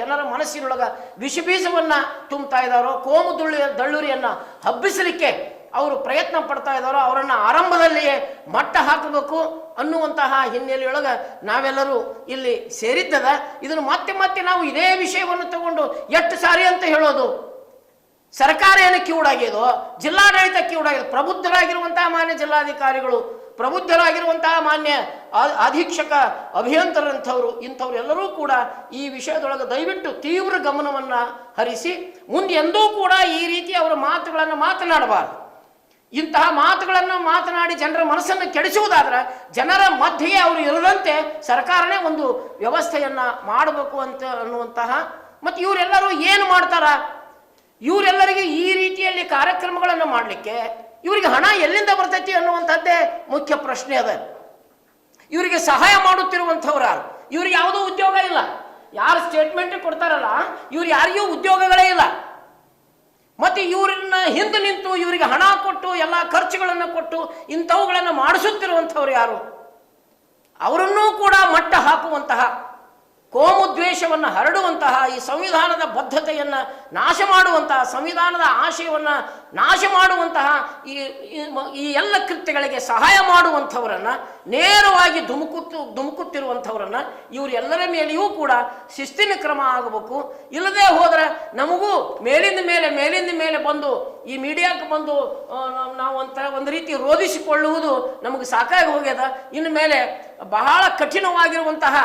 ಜನರ ಮನಸ್ಸಿನೊಳಗ ವಿಷಬೀಜವನ್ನು ತುಂಬ್ತಾ ಇದ್ದಾರೋ, ಕೋಮು ದಳ್ಳೂರಿಯನ್ನು ಹಬ್ಬಿಸಲಿಕ್ಕೆ ಅವರು ಪ್ರಯತ್ನ ಪಡ್ತಾ ಇದ್ದಾರೋ ಅವರನ್ನು ಆರಂಭದಲ್ಲಿಯೇ ಮಟ್ಟ ಹಾಕಬೇಕು ಅನ್ನುವಂತಹ ಹಿನ್ನೆಲೆಯೊಳಗೆ ನಾವೆಲ್ಲರೂ ಇಲ್ಲಿ ಸೇರಿದ್ದದ. ಇದನ್ನು ಮತ್ತೆ ನಾವು ಇದೇ ವಿಷಯವನ್ನು ತಗೊಂಡು ಎಷ್ಟು ಸಾರಿ ಅಂತ ಹೇಳೋದು? ಸರ್ಕಾರ ಏನು ಕಿವುಡಾಗ್ಯದೋ, ಜಿಲ್ಲಾಡಳಿತ ಕಿವುಡಾಗ್ಯದ. ಪ್ರಬುದ್ಧರಾಗಿರುವಂತಹ ಮಾನ್ಯ ಜಿಲ್ಲಾಧಿಕಾರಿಗಳು, ಪ್ರಬುದ್ಧರಾಗಿರುವಂತಹ ಮಾನ್ಯ ಅಧೀಕ್ಷಕ ಅಭಿಯಂತರಂಥವ್ರು, ಇಂಥವ್ರೆಲ್ಲರೂ ಕೂಡ ಈ ವಿಷಯದೊಳಗೆ ದಯವಿಟ್ಟು ತೀವ್ರ ಗಮನವನ್ನು ಹರಿಸಿ ಮುಂದೆ ಎಂದೂ ಕೂಡ ಈ ರೀತಿ ಅವರ ಮಾತುಗಳನ್ನು ಮಾತನಾಡಬಾರ್ದು. ಇಂತಹ ಮಾತುಗಳನ್ನು ಮಾತನಾಡಿ ಜನರ ಮನಸ್ಸನ್ನು ಕೆಡಿಸುವುದಾದ್ರೆ ಜನರ ಮಧ್ಯೆಗೆ ಅವರು ಇರದಂತೆ ಸರ್ಕಾರನೇ ಒಂದು ವ್ಯವಸ್ಥೆಯನ್ನು ಮಾಡಬೇಕು ಅಂತ ಅನ್ನುವಂತಹ. ಮತ್ತು ಇವರೆಲ್ಲರೂ ಏನು ಮಾಡ್ತಾರ? ಇವರೆಲ್ಲರಿಗೆ ಈ ರೀತಿಯಲ್ಲಿ ಕಾರ್ಯಕ್ರಮಗಳನ್ನು ಮಾಡಲಿಕ್ಕೆ ಇವರಿಗೆ ಹಣ ಎಲ್ಲಿಂದ ಬರ್ತೈತಿ ಅನ್ನುವಂಥದ್ದೇ ಮುಖ್ಯ ಪ್ರಶ್ನೆ ಅದ. ಇವರಿಗೆ ಸಹಾಯ ಮಾಡುತ್ತಿರುವಂಥವ್ರು ಯಾರು? ಇವ್ರಿಗೆ ಯಾವುದೂ ಉದ್ಯೋಗ ಇಲ್ಲ. ಯಾರು ಸ್ಟೇಟ್ಮೆಂಟ್ ಕೊಡ್ತಾರಲ್ಲ ಇವ್ರು ಯಾರಿಗೂ ಉದ್ಯೋಗಗಳೇ ಇಲ್ಲ. ಮತ್ತು ಇವರನ್ನ ಹಿಂದೆ ನಿಂತು ಇವರಿಗೆ ಹಣ ಕೊಟ್ಟು ಎಲ್ಲ ಖರ್ಚುಗಳನ್ನು ಕೊಟ್ಟು ಇಂಥವುಗಳನ್ನು ಮಾಡಿಸುತ್ತಿರುವಂಥವ್ರು ಯಾರು? ಅವರನ್ನೂ ಕೂಡ ಮಟ್ಟ ಹಾಕುವಂತಹ, ಕೋಮು ದ್ವೇಷವನ್ನು ಹರಡುವಂತಹ, ಈ ಸಂವಿಧಾನದ ಬದ್ಧತೆಯನ್ನು ನಾಶ ಮಾಡುವಂತಹ, ಸಂವಿಧಾನದ ಆಶಯವನ್ನು ನಾಶ ಮಾಡುವಂತಹ ಈ ಎಲ್ಲ ಕೃತ್ಯಗಳಿಗೆ ಸಹಾಯ ಮಾಡುವಂಥವರನ್ನು, ನೇರವಾಗಿ ಧುಮುಕುತ್ತಿರುವಂಥವರನ್ನು ಇವರೆಲ್ಲರ ಮೇಲೆಯೂ ಕೂಡ ಶಿಸ್ತಿನ ಕ್ರಮ ಆಗಬೇಕು. ಇಲ್ಲದೆ ಹೋದರೆ ನಮಗೂ ಮೇಲಿಂದ ಮೇಲೆ ಬಂದು ಈ ಮೀಡಿಯಾಕ್ಕೆ ಬಂದು ನಾವು ಒಂದು ರೀತಿ ರೋಧಿಸಿಕೊಳ್ಳುವುದು ನಮಗೆ ಸಾಕಾಗಿ ಹೋಗ್ಯದ. ಇನ್ನು ಮೇಲೆ ಬಹಳ ಕಠಿಣವಾಗಿರುವಂತಹ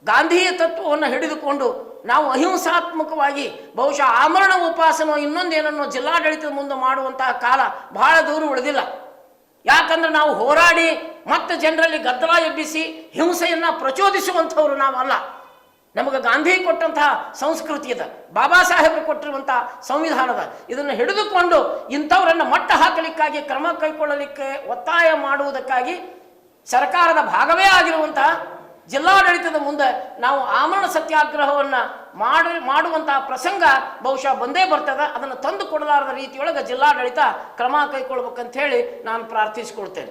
ಗಾಂಧಿಯ ತತ್ವವನ್ನು ಹಿಡಿದುಕೊಂಡು ನಾವು ಅಹಿಂಸಾತ್ಮಕವಾಗಿ ಬಹುಶಃ ಆಮರಣ ಉಪವಾಸನೋ ಇನ್ನೊಂದೇನನ್ನೋ ಜಿಲ್ಲಾಡಳಿತದ ಮುಂದೆ ಮಾಡುವಂತಹ ಕಾಲ ಬಹಳ ದೂರ ಉಳಿದಿಲ್ಲ. ಯಾಕಂದ್ರೆ ನಾವು ಹೋರಾಡಿ ಮತ್ತೆ ಜನರಲ್ಲಿ ಗದ್ದಲ ಎಬ್ಬಿಸಿ ಹಿಂಸೆಯನ್ನು ಪ್ರಚೋದಿಸುವಂಥವ್ರು ನಾವಲ್ಲ. ನಮಗೆ ಗಾಂಧಿ ಕೊಟ್ಟಂತಹ ಸಂಸ್ಕೃತಿ ಇದೆ, ಬಾಬಾ ಸಾಹೇಬರು ಕೊಟ್ಟಿರುವಂತಹ ಸಂವಿಧಾನದ, ಇದನ್ನು ಹಿಡಿದುಕೊಂಡು ಇಂಥವರನ್ನು ಮಟ್ಟ ಹಾಕಲಿಕ್ಕಾಗಿ ಕ್ರಮ ಕೈಗೊಳ್ಳಲಿಕ್ಕೆ ಒತ್ತಾಯ ಮಾಡುವುದಕ್ಕಾಗಿ ಸರ್ಕಾರದ ಭಾಗವೇ ಆಗಿರುವಂತಹ ಜಿಲ್ಲಾಡಳಿತದ ಮುಂದೆ ನಾವು ಆಮರಣ ಸತ್ಯಾಗ್ರಹವನ್ನು ಮಾಡುವಂತಹ ಪ್ರಸಂಗ ಬಹುಶಃ ಬಂದೇ ಬರ್ತದೆ. ಅದನ್ನು ತಂದು ಕೊಡಲಾರದ ರೀತಿಯೊಳಗೆ ಜಿಲ್ಲಾಡಳಿತ ಕ್ರಮ ಕೈಗೊಳ್ಬೇಕಂತ ಹೇಳಿ ನಾನು ಪ್ರಾರ್ಥಿಸಿಕೊಳ್ತೇನೆ.